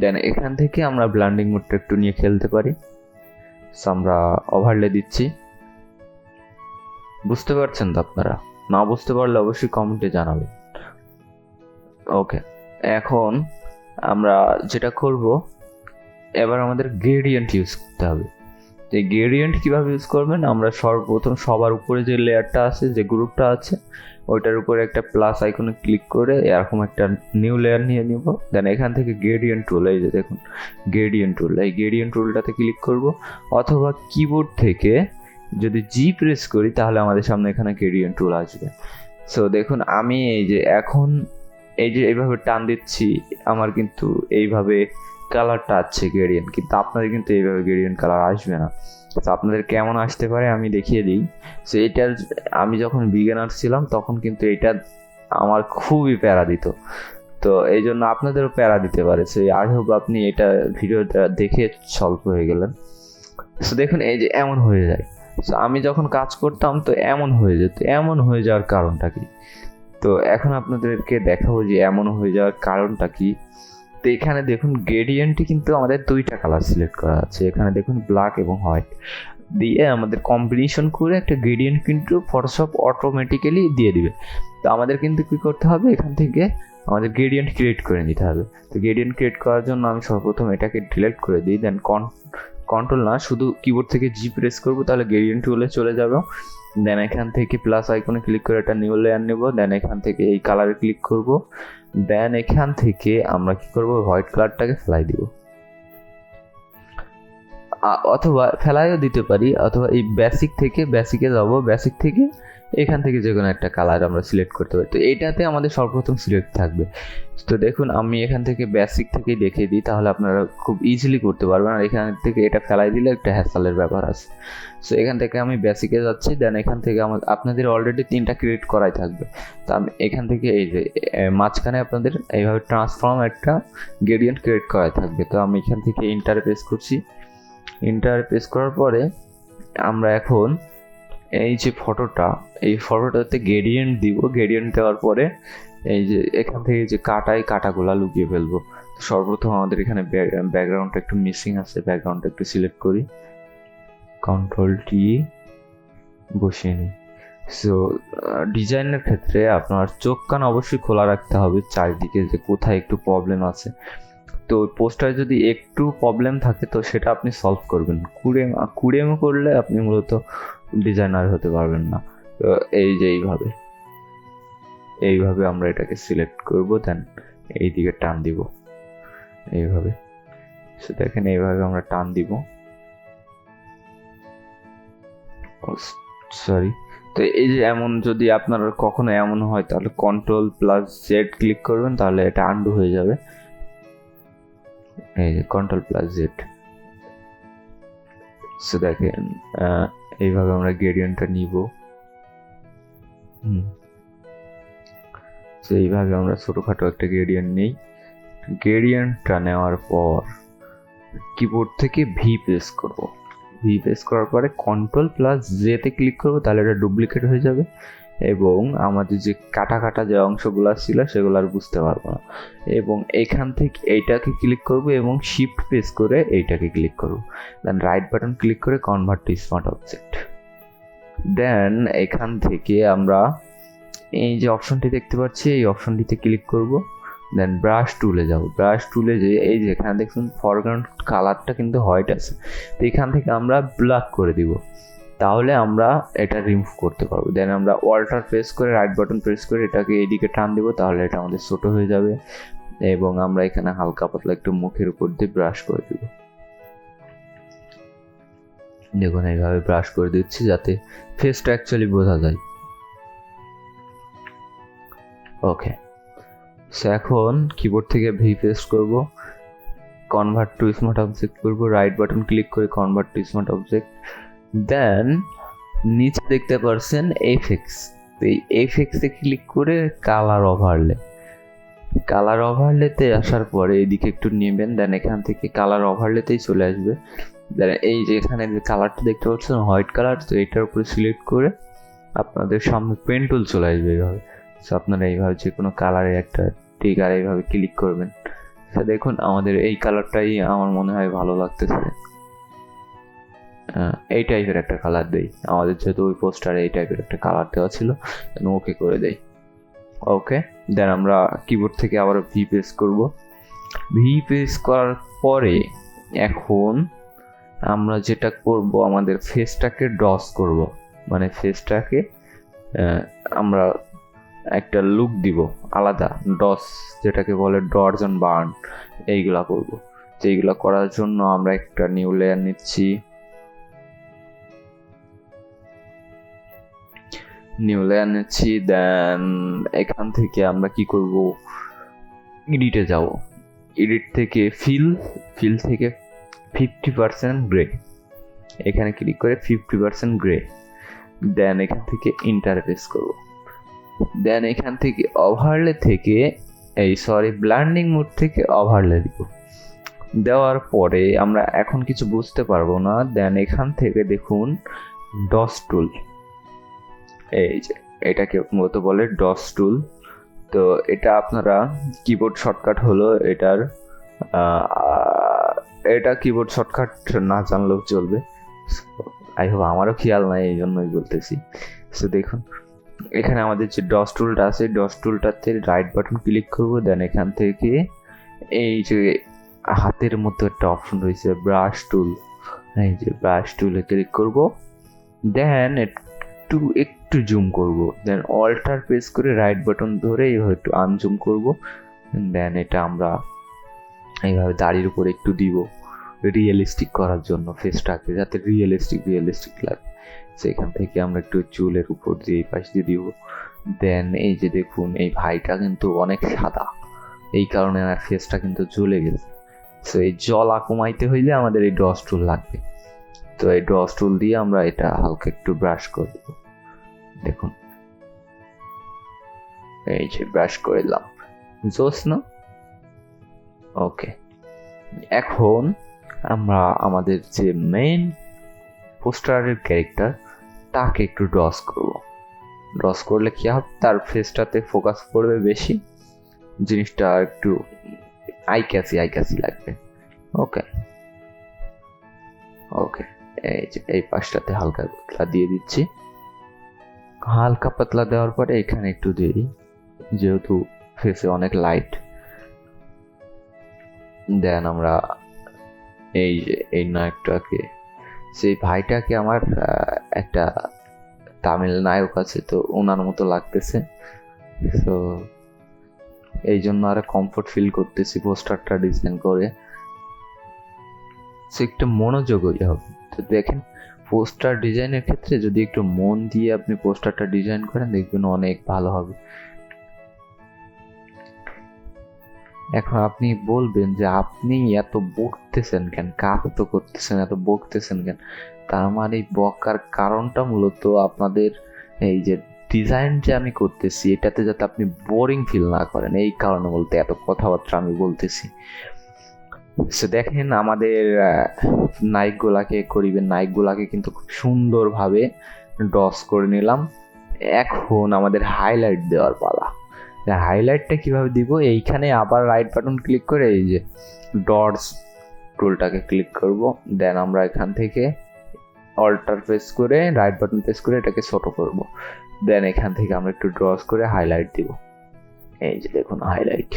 দেন এখান থেকে আমরা ব্লান্ডিং মোডটা একটু নিয়ে খেলতে পারি। আমরা ওভারলে দিচ্ছি, বুঝতে পারছেন তো আপনারা? না বুঝতে পারলে অবশ্যই কমেন্টে জানাবেন। ওকে, এখন আমরা যেটা করব, এবার আমাদের গ্রেডিয়েন্ট ইউজ করতে হবে। এই গ্রেডিয়েন্ট কীভাবে ইউজ করবেন, আমরা সর্বপ্রথম সবার উপরে যে লেয়ারটা আছে, যে গ্রুপটা আছে, ওইটার উপরে একটা প্লাস আইকনে ক্লিক করে এরকম একটা নিউ লেয়ার নিয়ে নিব। দেন এখান থেকে গ্রেডিয়েন্ট টুল, এই যে দেখুন গ্রেডিয়েন্ট টুল, এই গ্রেডিয়েন্ট টুলটাতে ক্লিক করব। অথবা কিবোর্ড থেকে যদি জি প্রেস করি তাহলে আমাদের সামনে এখানে গ্রেডিয়েন্ট টুল আসবে। সো দেখুন আমি এই যে এখন এই যে এইভাবে টান দিচ্ছি, আমার কিন্তু এইভাবে কালারটা আসছে গ্রেডিয়েন্ট, কিন্তু আপনাদের কিন্তু এইভাবে গ্রেডিয়েন্ট কালার আসবে না। তো আপনাদের কেমন আসতে পারে আমি দেখিয়ে দিই। সো এটা আমি যখন বিগিনার ছিলাম তখন কিন্তু এটা আমার খুবই প্যারা দিত, তো এই জন্য আপনাদেরও প্যারা দিতে পারে। সো আই হোপ আপনি এটা ভিডিওটা দেখে সলভ হয়ে গেলেন। সো দেখুন এই যে এমন হয়ে যায়। সো আমি যখন কাজ করতাম তো এমন হয়ে যেত, এমন হয়ে যাওয়ার কারণটা কি, তো এখন আপনাদেরকে দেখাবো যে এমন হয়ে যাওয়ার কারণটা কি। তো এখানে দেখুন গ্রেডিয়েন্টে কিন্তু আমাদের দুইটা কালার সিলেক্ট করা আছে, এখানে দেখুন ব্ল্যাক এবং হোয়াইট দিয়ে আমাদের কম্বিনেশন করে একটা গ্রেডিয়েন্ট কিন্তু ফটোশপ অটোমেটিক্যালি দিয়ে দিবে। তো আমাদের কিন্তু কী করতে হবে, এখান থেকে আমাদের গ্রেডিয়েন্ট ক্রিয়েট করে নিতে হবে। তো গ্রেডিয়েন্ট ক্রিয়েট করার জন্য আমি সর্বপ্রথম এটাকে ডিলিট করে দিই, দেন কন্ট্রোল না শুধু কিবোর্ড থেকে জি প্রেস করবো, তাহলে গ্রেডিয়েন্ট টুলে চলে যাবে। দেন এখান থেকে প্লাস আইকনে ক্লিক করে একটা নিউ লেয়ার নেব। দেন এখান থেকে এই কালারে ক্লিক করব। দেন এখান থেকে আমরা কি করব, হোয়াইট কালারটাকে ফেলাই দিব, অথবা ফেলাইও দিতে পারি, অথবা এই বেসিকে যাব, বেসিক থেকে এখান থেকে যে কোনো একটা কালার আমরা সিলেক্ট করতে পারি। তো এইটাতে আমাদের সর্বপ্রথম সিলেক্ট থাকবে। তো দেখুন আমি এখান থেকে বেসিক থেকেই দেখিয়ে দিই, তাহলে আপনারা খুব ইজিলি করতে পারবেন। আর এখান থেকে এটা ফেলাই দিলে একটা হ্যাসেলের ব্যাপার আছে। সো এখান থেকে আমি বেসিকে যাচ্ছি, দেন এখান থেকে আপনাদের অলরেডি 3টা ক্রিয়েট করাই থাকবে। তো আমি এখান থেকে এই যে মাঝখানে আপনাদের এইভাবে ট্রান্সফর্ম একটা গ্রেডিয়েন্ট ক্রিয়েট করাই থাকবে। তো আমি এখান থেকে ইন্টার প্রেস করছি। ইন্টার প্রেস করার পরে আমরা এখন এই যে এই ফটোটাতে গ্রেডিয়েন্ট দিব। গ্রেডিয়েন্ট দেওয়ার পরে এই যে এখান থেকে যে কাটাগুলা লুকিয়ে ফেলবো। সর্বপ্রথম আমাদের এখানে ব্যাকগ্রাউন্ডটা একটু মিসিং আছে, ব্যাকগ্রাউন্ডটা একটু সিলেক্ট করি, Ctrl+T বসিয়ে নিই। সো ডিজাইনের ক্ষেত্রে আপনার চোখ কান অবশ্যই খোলা রাখতে হবে চারিদিকে, যে কোথায় একটু প্রবলেম আছে। তো পোস্টারে যদি একটু প্রবলেম থাকে তো সেটা আপনি সলভ করবেন, কুড়েমে করলে আপনি মূলত ডিজাইনার হতে পারবেন না। তো এই যে এইভাবে আমরা এটাকে সিলেক্ট করব, দেন এই দিকে টান দিব এইভাবে। সো দেখেন এইভাবে আমরা টান দিব, সরি। তো এই যে এমন যদি আপনার কখনো এমন হয় তাহলে Ctrl+Z ক্লিক করবেন, তাহলে এটা আন্ডু হয়ে যাবে। এই যে Ctrl+Z। সো দেখেন এইভাবে আমরা গ্রেডিয়েন্টটা নিব। তো এইভাবে আমরা ছোটখাটো একটা গ্রেডিয়েন্ট নেই। গ্রেডিয়েন্টটা নেওয়ার পর কিবোর্ড থেকে ভি প্রেস করব, ভি প্রেস করার পরে Ctrl+Z তে ক্লিক করব, তাহলে এটা ডুপ্লিকেট হয়ে যাবে এবং আমাদের যে কাটা যে অংশগুলো ছিল সেগুলো আর বুঝতে পারবো না। এবং এখান থেকে এইটাকে ক্লিক করব এবং শিফট প্রেস করে এইটাকে ক্লিক করব, দেন রাইট বাটন ক্লিক করে কনভার্ট টু স্মার্ট অবজেক্ট। দেন এখান থেকে আমরা এই যে অপশনটি দেখতে পাচ্ছি এই অপশনটিতে ক্লিক করব, দেন ব্রাশ টুলে যাব। ব্রাশ টুলে যে এই যে এখানে দেখুন ফরগ্রাউন্ড কালারটা কিন্তু হোয়াইট আছে, তো এখান থেকে আমরা ব্ল্যাক করে দিব, তাহলে আমরা এটা রিমুভ করতে পারবো। দেন আমরা অল্টার প্রেস করে রাইট বাটন প্রেস করে এটাকে এইদিকে টান দিব, তাহলে এটা আমাদের ছোট হয়ে যাবে। এবং আমরা এখানে হালকা পাতলা একটু মুখের উপর দিয়ে ব্রাশ করে দিব, দেখুন এইভাবে ব্রাশ করে দিচ্ছি যাতে ফেসটা অ্যাকচুয়ালি বোঝা যায়। ওকে, সো এখন কিবোর্ড থেকে ভি প্রেস করব, কনভার্ট টু স্মার্ট অবজেক্ট করব, রাইট বাটন ক্লিক করে কনভার্ট টু স্মার্ট অবজেক্ট। দেন নিচে দেখতে পাচ্ছেন এফেক্টস, এই এফেক্টসে ক্লিক করে কালার ওভারলেতে আসার পরে এইদিকে একটু নেবেন, দেন এখান থেকে কালার ওভারলেতেই চলে আসবে। দেন এই যে এখানে যে কালারটা দেখতে পাচ্ছেন হোয়াইট কালার, তো এটার উপরে সিলেক্ট করে আপনাদের সামনে পেন টুল চলে আসবে এইভাবে। সো আপনারা এইভাবে যে কোনো কালারে একটা ট্রিগার এইভাবে ক্লিক করবেন। তো দেখুন আমাদের এই কালারটাই আমার মনে হয় ভালো লাগতেছে, এই টাইপের একটা কালার দেই। আমাদের যেহেতু ওই পোস্টারে এই টাইপের একটা কালার দেওয়া ছিল, ওকে করে দেই। ওকে, দেন আমরা কিবোর্ড থেকে আবার ভি প্রেস করব। ভি প্রেস করার পরে এখন আমরা যেটা করব, আমাদের ফেসটাকে ডস করব, মানে ফেসটাকে আমরা একটা লুক দিব আলাদা, ডস যেটাকে বলে ডজ অ্যান্ড বার্ন, এইগুলা করব। তো এইগুলা করার জন্য আমরা একটা নিউ লেয়ার নিচ্ছি, দেন এখান থেকে আমরা কি করব, এডিটে যাব। এডিট থেকে ফিল থেকে 50% গ্রে, এখানে ক্লিক করে 50% গ্রে। দেন এখান থেকে ইন্টারফেস করব। দেন এখান থেকে ওভারলে থেকে ব্লেন্ডিং মোড থেকে ওভারলে দিব। দেওয়ার পরে আমরা এখন কিছু বুঝতে পারবো না। দেন এখান থেকে দেখুন ডস টুল, এই যে এটাকে মূলত বলে ডস টুল। তো এটা আপনারা কিবোর্ড শর্টকাট হলো এটার, এটা কিবোর্ড শর্টকাট না জানলেও চলবে। আই হোপ আমারও খেয়াল নাই, এই জন্যই বলতেছি। সো দেখুন এখানে আমাদের যে ডস টুলটা আছে, ডস টুলটাতে রাইট বাটন ক্লিক করবো, দেন এখান থেকে এই যে হাতের মতো একটা অপশন রয়েছে ব্রাশ টুল, এই যে ব্রাশ টুলে ক্লিক করব। দেন একটু জুম করব, দেন অল্টার প্রেস করে রাইট বাটন ধরে এইভাবে একটু আনজুম করব। দেন এটা আমরা এইভাবে দাড়ির উপর একটু দিব রিয়েলিস্টিক করার জন্য, ফেসটাকে যাতে রিয়েলিস্টিক লাগে। সেখান থেকে আমরা একটু চুলের উপর দিয়ে এই পাশ দিয়ে দিব। দেন এই যে দেখুন এই ভাইটা কিন্তু অনেক সাদা, এই কারণে আমার ফেসটা কিন্তু জ্বলে গেছে। সো এই জ্বলা কমাইতে হইলে আমাদের এই ডস টুল লাগবে। তো এই ডস টুল দিয়ে আমরা এটা হালকা একটু ব্রাশ করে দেব, দেখুন এই যে ব্রাশ করে দিলাম, জোস না? ওকে, এখন আমরা আমাদের যে মেইন পোস্টারের ক্যারেক্টার তাকে একটু ডস করব। ডস করলে কি হবে, তার ফেসটাতে ফোকাস পড়বে বেশি, জিনিসটা একটু আইক্যাসি লাগবে। ওকে ওকে, এই যে এই পাশটাতে হালকা পাতলা দিয়ে দিচ্ছি। হালকা পাতলা দেওয়ার পরে এখানে একটু দিই, যেহেতু ফেসে অনেক লাইট। দেন আমরা এই যে এই নায়কটাকে, সেই ভাইটাকে আমার একটা তামিল নায়ক আছে, তো ওনার মতো লাগতেছে। তো এই জন্য আর কমফোর্ট ফিল করতেছি পোস্টারটা ডিজাইন করে। সে একটু মনোযোগী হবে। তো দেখেন, পোস্টার ডিজাইনের ক্ষেত্রে যদি একটু মন দিয়ে আপনি পোস্টারটা ডিজাইন করেন, দেখবেন অনেক ভালো হবে। এখন আপনি বলবেন যে আপনি এত বকতেছেন কেন, কাজ তো করতেছেন, এত বকতেছেন কেন? তার মানে এই বকার কারণটা মূলত আপনাদের এই যে ডিজাইন যে আমি করতেছি, এটাতে যাতে আপনি বোরিং ফিল না করেন, এই কারণে বলতে এত কথাবার্তা আমি বলতেছি। সে দেখেন, আমাদের নায়কগুলাকে কিন্তু খুব সুন্দরভাবে ড্রস করে নিলাম। এখন আমাদের হাইলাইট দেওয়ার পালা। হাইলাইটটা কিভাবে দিব? এইখানে আবার রাইট বাটন ক্লিক করে এই যে ডটস টুলটাকে ক্লিক করব। দেন আমরা এখান থেকে অল্টার প্রেস করে রাইট বাটন প্রেস করে এটাকে ছোট করব। দেন এখান থেকে আমরা একটু ড্রস করে হাইলাইট দিব। এই যে দেখুন হাইলাইট।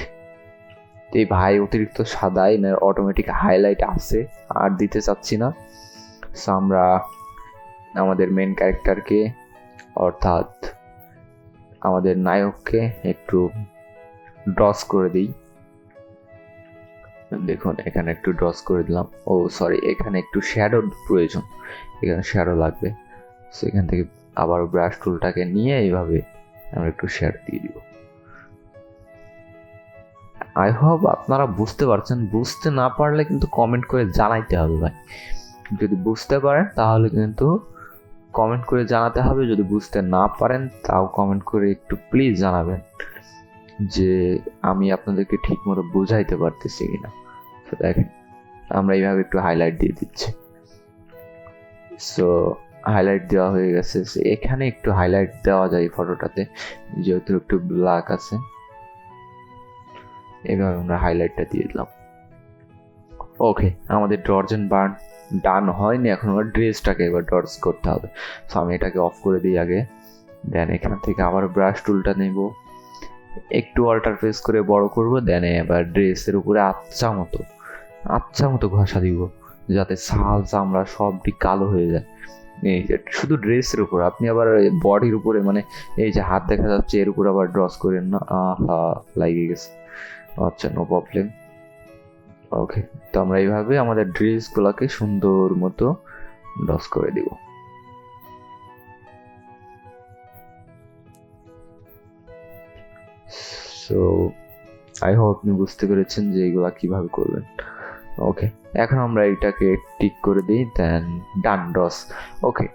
এই ভাই অতিরিক্ত সাদাই না, অটোমেটিক হাইলাইট আছে, আর দিতে চাচ্ছি না। সো আমরা আমাদের মেন ক্যারেক্টারকে অর্থাৎ আমাদের নায়ককে একটু ড্রস করে দিই। দেখুন এখানে একটু ড্রস করে দিলাম। ও সরি, এখানে একটু শ্যাডোর প্রয়োজন, এখানে শ্যাডো লাগবে। সেখান থেকে আবার ব্রাশ টুলটাকে নিয়ে এইভাবে আমরা একটু শ্যাডো দিয়ে দিব। আই হোপ আপনারা বুঝতে পারছেন। বুঝতে না পারলে কিন্তু কমেন্ট করে জানাইতে হবে ভাই। যদি বুঝতে পারেন তাহলে কিন্তু কমেন্ট করে জানাতে হবে, যদি বুঝতে না পারেন তাও কমেন্ট করে একটু প্লিজ জানাবেন যে আমি আপনাদেরকে ঠিক মতো বোঝাইতে পারতেছি কিনা। তো দেখেন আমরা এইভাবে একটু হাইলাইট দিয়ে দিচ্ছি। সো হাইলাইট দেওয়া হয়ে গেছে। এখানে একটু হাইলাইট দেওয়া যায় ফটোটাতে, যেহেতু একটু ব্ল্যাক আছে। এইভাবে আমরা হাইলাইটটা দিয়ে দিলাম। ওকে, আমাদের ড্রজ এন্ড বার্ন ডান হয়নি, এখন আমার ড্রেসটাকে এবার ড্রজ করতে হবে। সো আমি এটাকে অফ করে দিই আগে। দেন এখান থেকে আবার ব্রাশ টুলটা নেব, একটু অল্টার প্রেস করে বড় করব। দেন এবার ড্রেসের উপরে আচ্ছা মতো ঘষা দিব, যাতে ছাল চামড়া সবটি কালো হয়ে যায়। এই যে শুধু ড্রেসের উপর, আপনি আবার বডির উপরে, মানে এই যে হাত দেখা যাচ্ছে এর উপর আবার ড্রস করেন না। আহা, লাগে গেছে। আচ্ছা, নো প্রবলেম। ওকে, তো আমরা এইভাবে আমাদের ড্রেসগুলোকে সুন্দর মতো ড্রস করে দিব। সো আই হোপ আপনি বুঝতে পেরেছেন যে এইগুলা কিভাবে করবেন। ওকে, এখন আমরা এটাকে টিক করে দিই, দেন ডান ড্রস। ওকে,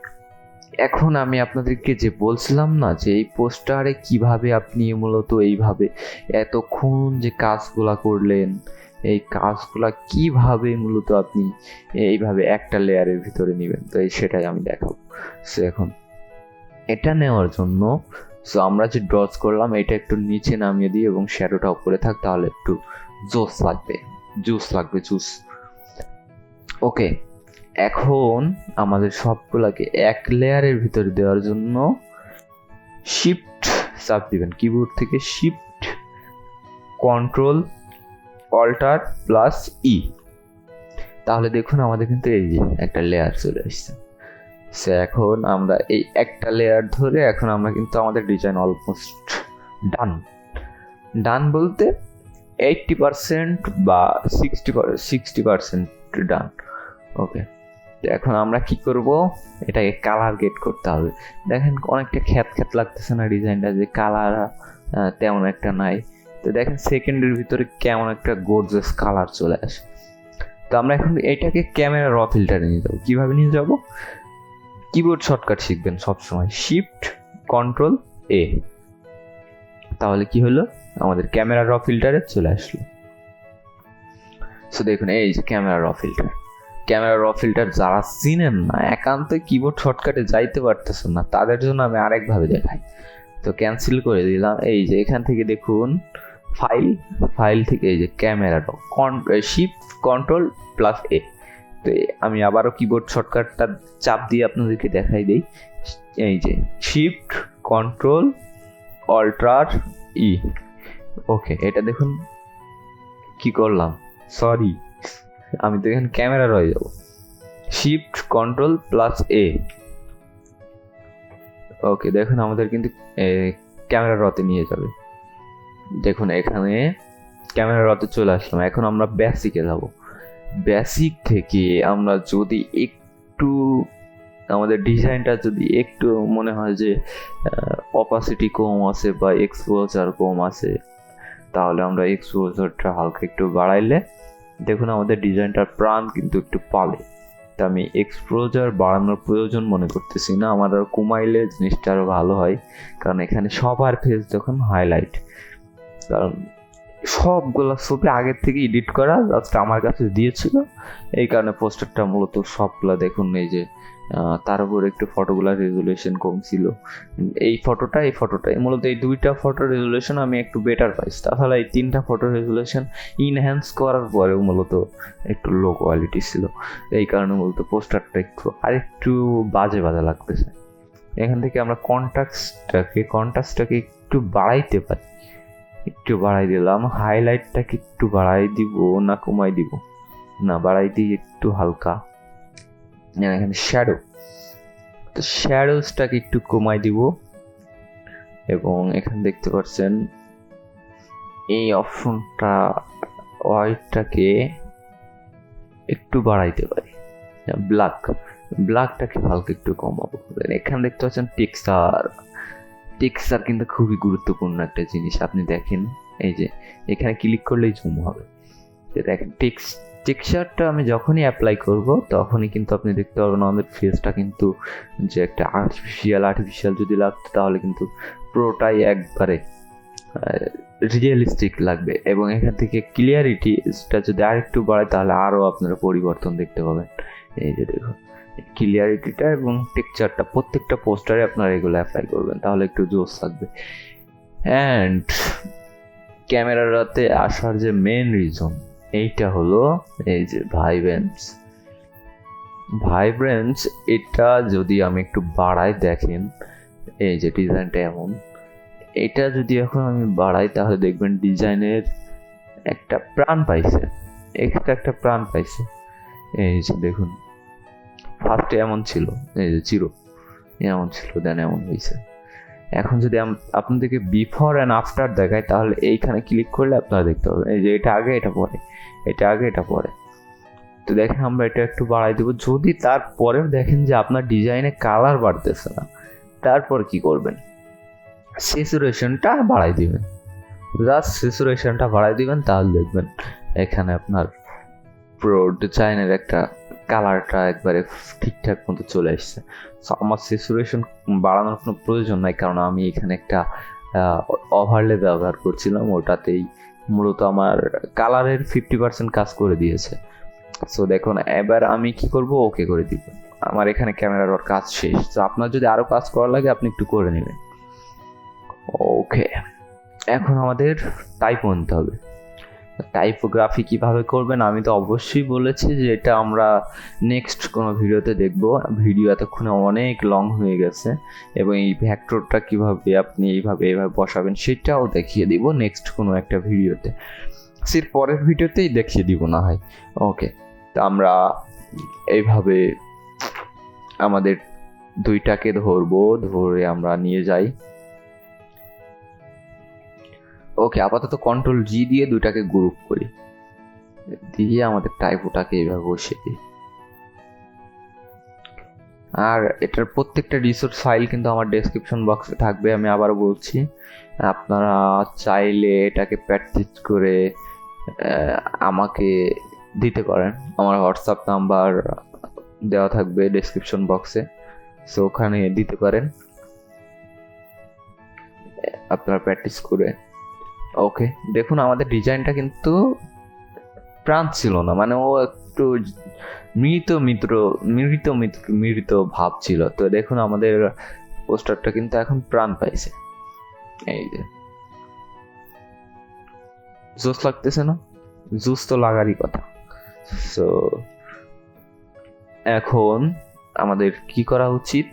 এখন আমি আপনাদেরকে যে বলছিলাম না যে এই পোস্টারে কিভাবে আপনি মূলত এইভাবে এতক্ষণ যে কাজগুলা করলেন, এই কাজগুলা কিভাবে মূলত আপনি এইভাবে একটা লেয়ারের ভিতরে নেবেন, তো সেটাই আমি দেখাবো। সো এখন এটা নেওয়ার জন্য আমরা যে ড্রজ করলাম এটা একটু নিচে নামিয়ে দিই এবং শ্যাডোটা উপরে থাক, তাহলে একটু জুস লাগবে। ওকে, এখন আমাদের সবগুলাকে এক লেয়ারের ভিতরে দেওয়ার জন্য শিফট চাপ দিবেন কিবোর্ড থেকে, shift control alter plus E. তাহলে দেখুন আমাদের কিন্তু এই যে একটা লেয়ার চলে আসছে। সে এখন আমরা এই একটা লেয়ার ধরে এখন আমরা কিন্তু আমাদের ডিজাইন অলমোস্ট ডান বলতে 80% বা 60% ডান। ওকে, এখন আমরা কি করব, এটাকে কালার গেট করতে হবে। দেখেন অনেকটা খ্যাত লাগতেছে না ডিজাইনটা, যে কালার তেমন একটা নাই। তো দেখেন সেকেন্ডের ভিতরে কেমন একটা গর্জিয়াস কালার চলে আসে। তো আমরা এখন এটাকে ক্যামেরা র ফিল্টারে নিয়ে যাবো। কিভাবে নিয়ে যাব? কিবোর্ড শর্টকাট শিখবেন সবসময়, শিফট কন্ট্রোল এ। তাহলে কি হলো, আমাদের ক্যামেরা র ফিল্টারে চলে আসলো। সো দেখুন এই যে ক্যামেরা র ফিল্টার যারা চিনেন না, একান্ত কিবোর্ড শর্টকাটে যাইতে পারতেছেন না, তাদের জন্য আমি আরেকভাবে দেখাই। তো ক্যান্সেল করে দিলাম। এই যে এখান থেকে দেখুন ফাইল, ফাইল থেকে এই যে ক্যামেরা শিফট কন্ট্রোল প্লাস এ। তো আমি আবারও কিবোর্ড শর্টকাটটা চাপ দিয়ে আপনাদেরকে দেখাই দিই। এই যে শিফট কন্ট্রোল অল্টার ই। ওকে, এটা দেখুন কি করলাম, সরি আমি তো এখানে ক্যামেরা রয়ে যাব। শিফট কন্ট্রোল প্লাস এ। ওকে, দেখুন আমাদের কিন্তু ক্যামেরা রতে নিয়ে যাবে। দেখুন এখানে ক্যামেরা রতে চলে আসলাম। এখন আমরা বেসিকে যাব। বেসিক থেকে আমরা যদি একটু আমাদের ডিজাইনটা যদি একটু মনে হয় যে অপাসিটি কম আছে বা এক্সপোজার কম আছে, তাহলে আমরা এক্সপোজারটা হালকা একটু বাড়াইলে দেখুন আমাদের ডিজাইনটার প্রাণ কিন্তু একটু পাবে। তা আমি এক্সপোজার বাড়ানোর প্রয়োজন মনে করতেছি না, আমার আর কমাইলে জিনিসটা আরও ভালো হয়, কারণ এখানে সবার ফেস যখন হাইলাইট, কারণ সবগুলো ছবি আগের থেকে এডিট করা জাস্ট আমার কাছে দিয়েছিল, এই কারণে পোস্টারটা মূলত সবগুলা দেখুন এই যে তার উপর একটু ফটোগুলার রেজুলেশন কম ছিল। এই ফটোটাই মূলত এই দুইটা ফটো রেজুলেশন আমি একটু বেটার পাইছি, তাহলে এই তিনটা ফটো রেজুলেশন ইনহ্যান্স করার পরেও মূলত একটু লো কোয়ালিটি ছিল, এই কারণে মূলত পোস্টারটা একটু আরেকটু বাজে লাগতেছে। এখান থেকে আমরা কন্ট্রাস্টটাকে একটু বাড়াইতে পারি। একটু বাড়াই দিলাম। হাইলাইটটাকে একটু বাড়াই দিব না কমাই দিব? না, বাড়াই দিই একটু হালকা। এখানে শ্যাডো, তো শ্যাডোজটাকে একটু কমাই দিব, এবং এখানে দেখতে পাচ্ছেন এই অপশনটা হোয়াইটটাকে একটু বাড়াইতে পারি। ব্ল্যাকটাকে হালকা একটু কমাবো। এখানে দেখতে পাচ্ছেন টেক্সচার কিন্তু খুবই গুরুত্বপূর্ণ একটা জিনিস। আপনি দেখেন এই যে এখানে ক্লিক করলেই জুম হবে। দেখেন টেক্সচারটা আমি যখনই অ্যাপ্লাই করব তখনই কিন্তু আপনি দেখতে পারবেন আমাদের ফেসটা কিন্তু যে একটা আর্টিফিশিয়াল যদি লাগতো তাহলে কিন্তু পুরোটাই একবারে রিয়েলিস্টিক লাগবে। এবং এখান থেকে ক্লিয়ারিটিটা যদি আরেকটু বাড়ায় তাহলে আরও আপনারা পরিবর্তন দেখতে পাবেন। এই যে দেখুন ক্লিয়ারিটিটা এবং টেক্সচারটা প্রত্যেকটা পোস্টারে আপনারা এগুলো অ্যাপ্লাই করবেন, তাহলে একটু জোস থাকবে। অ্যান্ড ক্যামেরাতে আসার যে মেন রিজন এইটা হলো এই যে ভাইব্রেন্স। এটা যদি আমি একটু বাড়াই, দেখেন এই যে ডিজাইনটা এমন, এটা যদি এখন আমি বাড়াই তাহলে দেখবেন ডিজাইনের একটা প্রাণ পাইছে, এক্সট্রা একটা প্রাণ পাইছে। এই যে দেখুন ফার্স্টে এমন ছিল, এই যে জিরো এমন ছিল, দেন এমন হয়েছে। এখন যদি আপনাদেরকে বিফোর অ্যান্ড আফটার দেখায় তাহলে এইখানে ক্লিক করলে আপনারা দেখতে পাবেন এই যে এটা আগে এটা পরে, এটা আগে এটা পরে। তো দেখেন আমরা এটা একটু বাড়াই দেবো। যদি তারপরেও দেখেন যে আপনার ডিজাইনে কালার বাড়তেছে না, তারপর কি করবেন, স্যাচুরেশনটা বাড়াই দিবেন। জাস্ট স্যাচুরেশনটা বাড়াই দিবেন, তাহলে দেখবেন এখানে আপনার পুরো ডিজাইনের একটা কালারটা একবারে ঠিকঠাক মতো চলে আসছে। সো আমার স্যাচুরেশন বাড়ানোর কোনো প্রয়োজন নাই, কারণ আমি এখানে একটা ওভারলে ব্যবহার করছিলাম, ওটাতেই মূলত আমার কালারের 50% কাজ করে দিয়েছে। সো দেখুন এবার আমি কি করব, ওকে করে দিব। আমার এখানে ক্যামেরার কাজ শেষ। তো আপনার যদি আরও কাজ করা লাগে আপনি একটু করে নেবেন। ওকে, এখন আমাদের টাইপ আনতে হবে। টাইপোগ্রাফি কিভাবে করবেন আমি তো অবশ্যই বলেছি যে এটা আমরা নেক্সট কোনো ভিডিওতে দেখব। ভিডিও এতক্ষণে অনেক লং হয়ে গেছে, এবং এই ভেক্টরটা কিভাবে আপনি এইভাবে বসাবেন সেটাও দেখিয়ে দিব নেক্সট কোনো একটা ভিডিওতে, সির পরের ভিডিওতেই দেখিয়ে দিব না হয়। ওকে, তো আমরা এইভাবে আমাদের দুইটাকে ধরে আমরা নিয়ে যাই। ওকে, আপাতত কন্ট্রোল জি দিয়ে দুইটাকে গ্রুপ করি, দিয়ে আমাদের টাইপোটাকে এইভাবে বসিয়ে দিই। আর এটার প্রত্যেকটা রিসোর্স ফাইল কিন্তু আমার ডেসক্রিপশন বক্সে থাকবে। আমি আবারও বলছি, আপনারা চাইলে এটাকে প্র্যাকটিস করে আমাকে দিতে পারেন। আমার হোয়াটসঅ্যাপ নাম্বার দেওয়া থাকবে ডেসক্রিপশন বক্সে, সো ওখানে দিতে পারেন আপনারা প্র্যাকটিস করে। ওকে, দেখুন আমাদের ডিজাইনটা কিন্তু প্রাণ ছিল না, মানে ও একটু মৃত ভাব ছিল। তো দেখুন আমাদের পোস্টারটা কিন্তু এখন প্রাণ পাইছে। এই যে জোস লাগতেছে না? জোস তো লাগারই কথা। সো এখন আমাদের কি করা উচিত?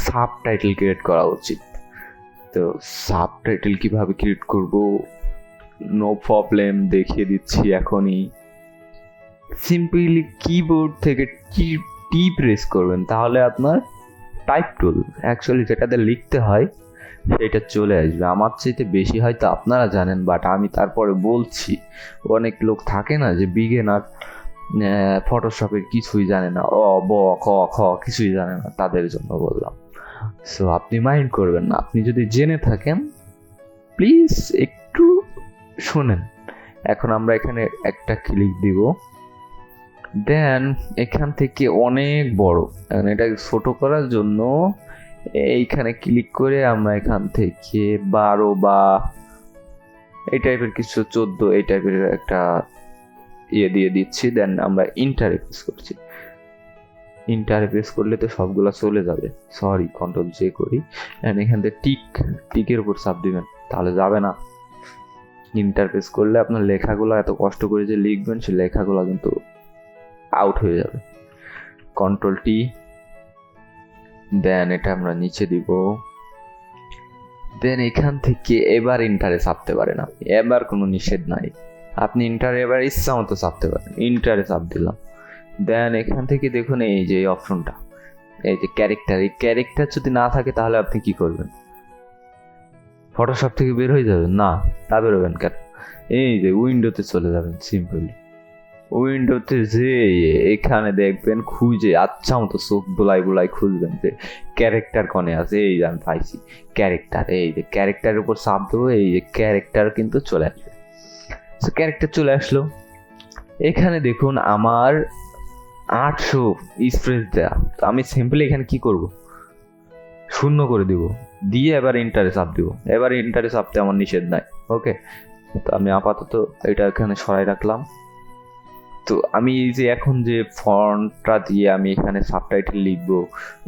সাবটাইটেল ক্রিয়েট করা উচিত। তো সাবটাইটেল কিভাবে ক্রিয়েট করব? নো প্রবলেম, দেখিয়ে দিচ্ছি এখনই। সিম্পলি কিবোর্ড থেকে টি প্রেস করবেন, তাহলে আপনার টাইপ টুল অ্যাকচুয়ালি যেটাতে লিখতে হয় সেটা চলে আসবে। আমার চাইতে বেশি হয়তো আপনারা জানেন, বাট আমি তারপরে বলছি। অনেক লোক থাকে না যে বিগিনার, ফটোশপের কিছুই জানে না, অ ব ক খ কিছুই জানে না, তাদের জন্য বললাম। সো আপনি মাইন্ড করবেন না, আপনি যদি জেনে থাকেন প্লিজ একটু শোনেন। এখন আমরা এখানে একটা ক্লিক দিব, দেন এখান থেকে অনেক বড়, এটা ছোট করার জন্য এইখানে ক্লিক করে আমরা এখান থেকে 12 বা এই টাইপের কিছু 14 এই টাইপের একটা দিয়ে দিচ্ছি। দেন আমরা ইন্টারে প্রেস করছি। ইন্টারে প্রেস করলে তো সবগুলা চলে যাবে। সরি, কন্ট্রোল জে করি। এখান থেকে টিকের উপর চাপ দিবেন, তাহলে যাবে না। ইন্টার প্রেস করলে আপনার লেখাগুলো এত কষ্ট করে যে লিখবেন, সে লেখাগুলো কিন্তু আউট হয়ে যাবে। কন্ট্রোল টি, দেন এটা আমরা নিচে দিব। দেন এখান থেকে এবার ইন্টারে চাপতে পারেন আপনি, এবার কোনো নিষেধ নাই। আপনি ইন্টারে এবার ইচ্ছা মতো চাপতে পারেন। ইন্টারে চাপ দিলাম। দেন এখান থেকে দেখুন এই যে অপশনটা, এই যে ক্যারেক্টার, এই ক্যারেক্টার যদি না থাকে তাহলে আপনি কি করবেন? ফটোশপ থেকে বের হয়ে যাবেন? না, তা বেরোবেন কেন? এই যে উইন্ডোতে চলে যাবেন। সিম্পলি উইন্ডোতে যে এখানে দেখবেন, খুঁজে আচ্ছা মতো চোখ বুলাই খুঁজবেন যে ক্যারেক্টার কনে আছে। এই যে আমি পাইছি ক্যারেক্টার, এই যে ক্যারেক্টারের উপর চাপ দেবো, এই যে ক্যারেক্টার কিন্তু চলে আসবে। সো ক্যারেক্টার চলে আসলো। এখানে দেখুন আমার 800 স্পেস দেয়া। তো আমি সিম্পলি এখানে কি করব? শূন্য করে দিব, দিয়ে এবার ইন্টারে চাপ দিব। এবার ইন্টারে চাপতে আমার নিষেধ নাই। ওকে, তো আমি আপাতত এটা এখানে সরাই রাখলাম। তো আমি এই যে এখন যে ফন্টটা দিয়ে আমি এখানে সাবটাইটেল লিখবো,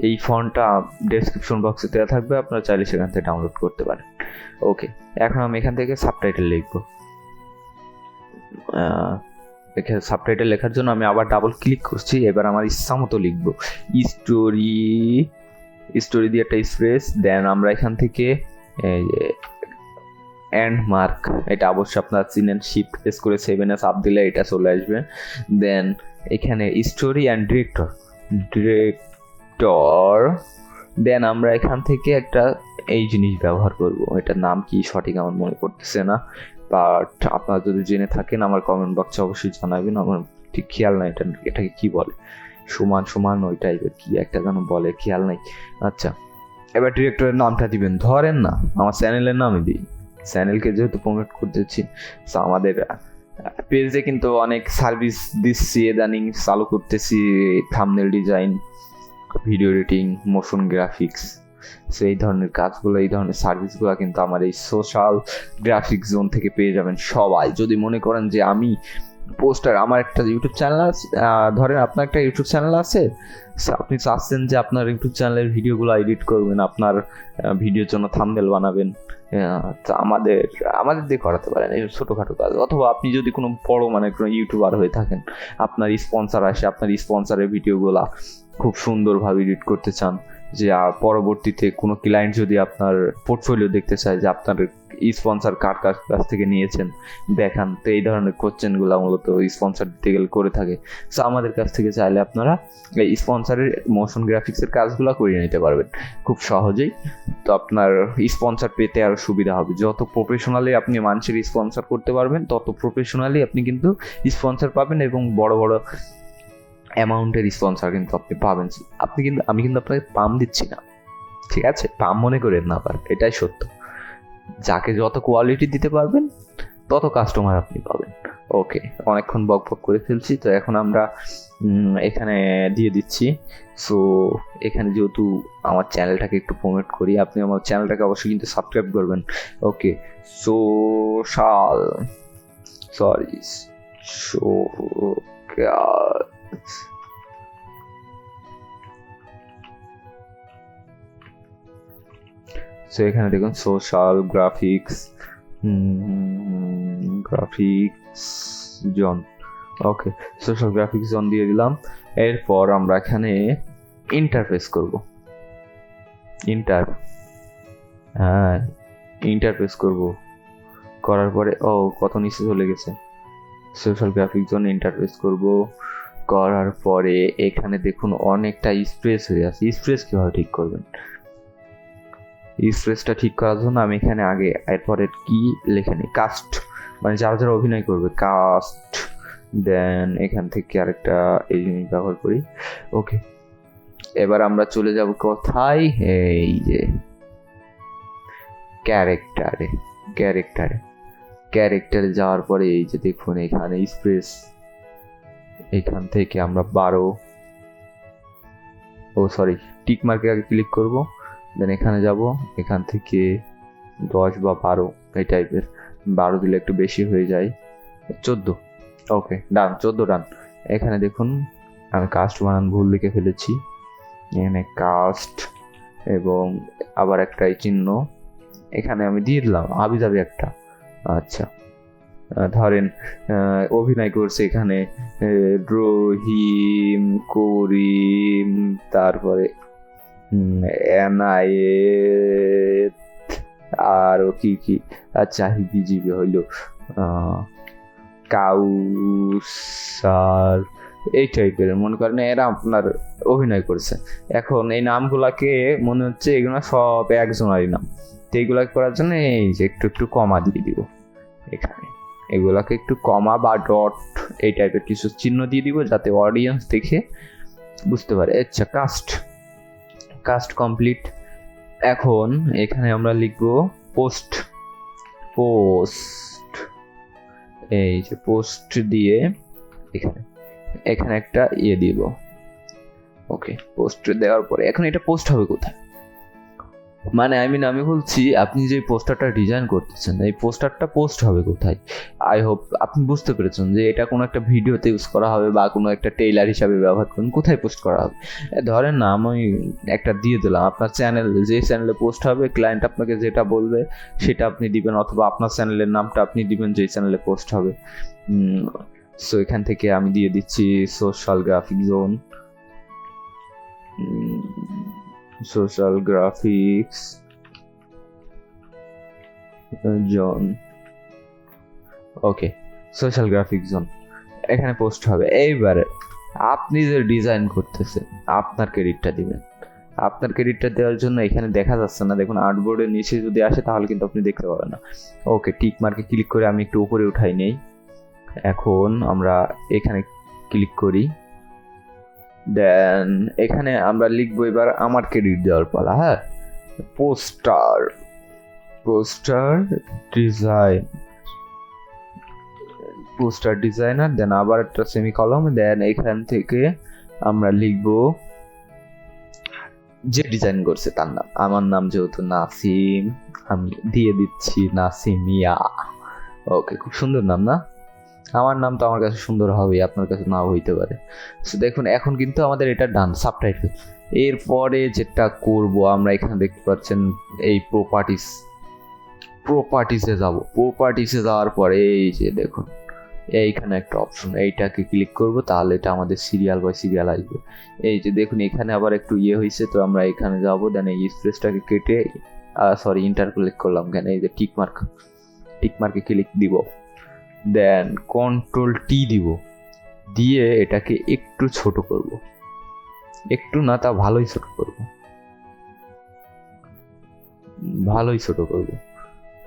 এই ফন্টটা ডেসক্রিপশন বক্সে দেওয়া থাকবে, আপনারা চাইলে সেখান থেকে ডাউনলোড করতে পারেন। ওকে, এখন আমি এখান থেকে সাবটাইটেল লিখবো। এখানে সাবটাইটেল লেখার জন্য আমি আবার ডাবল ক্লিক করছি। এবার আমার ইচ্ছা মতো লিখবো স্টোরি দিয়ে একটা স্পেস। দেন আমরা এখান থেকে এন্ড মার্ক, এটা অবশ্যই আপনারা চিনেন, শিফট প্রেস করে 7 চাপ দিলে এটা চলে আসবে। দেন এখানে স্টোরি অ্যান্ড ডিরেক্টর, দেন আমরা এখান থেকে একটা এই জিনিস ব্যবহার করব, এটার নাম কি সঠিক আমার মনে পড়তেছে না, বাট আপনারা যদি জেনে থাকেন আমার কমেন্ট বক্সে অবশ্যই জানাবেন। আমার ঠিক খেয়াল নাই এটাকে কি বলে, সমান ওই টাইপের কি একটা যেন বলে, খেয়াল নাই। আচ্ছা, এবার ডিরেক্টরের নামটা দিবেন। ধরেন না আমার চ্যানেলের নামই দিই, চ্যানেলকে যেহেতু প্রমোট করতেছি। তো আমাদের পেজে কিন্তু অনেক সার্ভিস দিচ্ছি, ইদানিং চালু করতেছি, thumbnail design, video editing, motion graphics. So এই ধরনের কাজগুলো, এই ধরনের সার্ভিসগুলো কিন্তু আমার এই সোশ্যাল গ্রাফিক্স জোন থেকে পেয়ে যাবেন সবাই। যদি মনে করেন যে আমি পোস্টার, আমার একটা ইউটিউব চ্যানেল আছে, ধরেন আপনার একটা ইউটিউব চ্যানেল আছে, আপনি চাচ্ছেন যে আপনার ইউটিউব চ্যানেলের ভিডিওগুলো এডিট করবেন, আপনার ভিডিওর জন্য থাম্বনেল বানাবেন, আমাদের দিয়ে করাতে পারেন এই ছোটোখাটো কাজ। অথবা আপনি যদি কোনো বড় মানে কোনো ইউটিউবার হয়ে থাকেন, আপনার স্পন্সর আসে, আপনার স্পন্সরের ভিডিওগুলা খুব সুন্দরভাবে এডিট করতে চান, যে পরবর্তীতে কোনো ক্লায়েন্ট যদি আপনার পোর্টফোলিও দেখতে চায় যে আপনার স্পন্সর কার কাছ থেকে নিয়েছেন দেখান, তো এই ধরনের কোশ্চেনগুলো মূলত স্পন্সর দিতে গেলে করে থাকে। সো আমাদের কাছ থেকে চাইলে আপনারা এই স্পন্সরের মোশন গ্রাফিক্সের কাজগুলো করিয়ে নিতে পারবেন খুব সহজেই। তো আপনার স্পন্সর পেতে আরও সুবিধা হবে। যত প্রফেশনালি আপনি মানুষের স্পন্সর করতে পারবেন, তত প্রফেশনালি আপনি কিন্তু স্পন্সর পাবেন, এবং বড় বড় অ্যামাউন্টের স্পন্সর কিন্তু আপনি পাবেন। আমি কিন্তু আপনাকে পাম দিচ্ছি না, ঠিক আছে? পাম মনে করেন না, আবার এটাই সত্য। যাকে যত কোয়ালিটি দিতে পারবেন তত কাস্টমার আপনি পাবেন। ওকে, অনেকক্ষণ বক করে ফেলছি, তো এখন আমরা এখানে দিয়ে দিচ্ছি। সো এখানে যেহেতু আমার চ্যানেলটাকে একটু প্রমোট করি, আপনি আমার চ্যানেলটাকে অবশ্যই কিন্তু সাবস্ক্রাইব করবেন। ওকে, সো এখানে দেখুন social graphics, graphics zone. Okay, social graphics zone দিয়ে দিলাম। এরপর আমরা এখানে ইন্টারফেস করব। ইন্টারফেস করব, করার পরে কত নিচে চলে গেছে। সোশ্যাল গ্রাফিক্স জোন ইন্টারফেস করব, করার পরে এখানে দেখুন অনেকটা স্পেস হয়ে আছে। স্পেস কিভাবে ঠিক করবেন? স্পেসটা ঠিক করার জন্য আমি এখানে আগে এরপরে কি লিখে নিই, কাস্ট, মানে যারা যারা অভিনয় করবে কাস্ট। দেন এখান থেকে আরেকটা এই জিনিস ব্যবহার করি। ওকে, এবার আমরা চলে যাব কোথায়? এই যে ক্যারেক্টারে যাওয়ার পরে এই যে দেখুন এখানে স্পেস, এখান থেকে আমরা 12 টিক মার্কে আগে ক্লিক করব, দেন এখানে যাব, এখান থেকে 10 বা 12 এই টাইপের। 12 দিলে একটু বেশি হয়ে যায়, 14। ওকে, ডান, 14 ডান। এখানে দেখুন আমি কাস্ট বানান ভুল লিখে ফেলেছি। এখানে কাস্ট এবং আবার একটা চিহ্ন এখানে আমি দিয়ে দিলাম হাবিজাবি একটা। আচ্ছা, ধরেন অভিনয় করছে এখানে রহিম, করিম, তারপরে এনায়েত, আরো কি কি, আচ্ছা হিবিজিবি হইল কাউসার, এই টাইপের মনে করেন এরা আপনার অভিনয় করছে। এখন এই নামগুলাকে মনে হচ্ছে এগুলো সব একজনেরই নাম, তো এইগুলাকে করার জন্য এই যে একটু একটু কমা দিয়ে দিব এখানে, এগুলাকে একটু কমা বা ডট এই টাইপের কিছু চিহ্ন দিয়ে দিব যাতে অডিয়েন্স দেখে বুঝতে পারে। আচ্ছা, কাস্ট কমপ্লিট। এখন এখানে আমরা লিখব পোস্ট। এই যে পোস্ট দিয়ে এখানে একটা দিব। ওকে, পোস্ট দেওয়ার পরে এখন এটা পোস্ট হবে কোথায়? মানে আমি বলছি আপনি যে পোস্টারটা ডিজাইন করতেছেন এই পোস্টারটা পোস্ট হবে কোথায়? আই হোপ আপনি বুঝতে পেরেছেন যে এটা কোনো একটা ভিডিওতে ইউজ করা হবে বা কোনো একটা টেইলার হিসাবে ব্যবহার করুন, কোথায় পোস্ট করা হবে? ধরেন না আমি একটা দিয়ে দিলাম, আপনার চ্যানেল, যে চ্যানেলে পোস্ট হবে ক্লায়েন্ট আপনাকে যেটা বলবে সেটা আপনি দিবেন, অথবা আপনার চ্যানেলের নামটা আপনি দিবেন যে চ্যানেলে পোস্ট হবে। সো এখান থেকে আমি দিয়ে দিচ্ছি social graphic zone, social graphics zone. Okay, social graphic zone এখানে পোস্ট হবে। এইবারে আপনি যে ডিজাইন করতেছেন আপনার ক্রেডিটটা দিবেন। আপনার ক্রেডিটটা দেওয়ার জন্য এখানে দেখা যাচ্ছে না, দেখুন আর্টবোর্ডের নিচে যদি আসে তাহলে কিন্তু আপনি দেখতে পাবেন না। ওকে, টিক মার্কে ক্লিক করে আমি একটু উপরে উঠাই নেই। এখন আমরা এখানে ক্লিক করি, দেন এখানে আমরা লিখবো এবার আমার ক্রেডিট দেওয়ার পালা। হ্যাঁ, পোস্টার ডিজাইনার, দেন আবার একটা সেমিকলন, দেন এখান থেকে আমরা লিখবো যে ডিজাইন করছে তার নাম। আমার নাম যেহেতু নাসিম, আমি দিয়ে দিচ্ছি নাসিমিয়া। ওকে, খুব সুন্দর নাম না? আমার নাম তো আমার কাছে সুন্দর হবে, আপনার কাছে নাও হইতে পারে। সো দেখুন এখন কিন্তু আমাদের এটা ডান, সাবটাইটেল। এরপরে যেটা করব আমরা এখানে দেখতে পাচ্ছেন এই প্রপার্টিসে যাব। প্রপার্টিসে যাওয়ার পরে এই যে দেখুন এইখানে একটা অপশন, এইটাকে ক্লিক করব, তাহলে এটা আমাদের সিরিয়াল বাই সিরিয়াল আসবে। এই যে দেখুন এখানে আবার একটু হয়েছে, তো আমরা এখানে যাব, দেন এই স্পেসটাকে কেটে ইন্টার ক্লিক করলাম, কেন এই যে টিক মার্কে ক্লিক দিব, দেন কন্ট্রোল টি দিব, দিয়ে এটাকে একটু ছোট করব, একটু না তা ভালোই ছোট করব।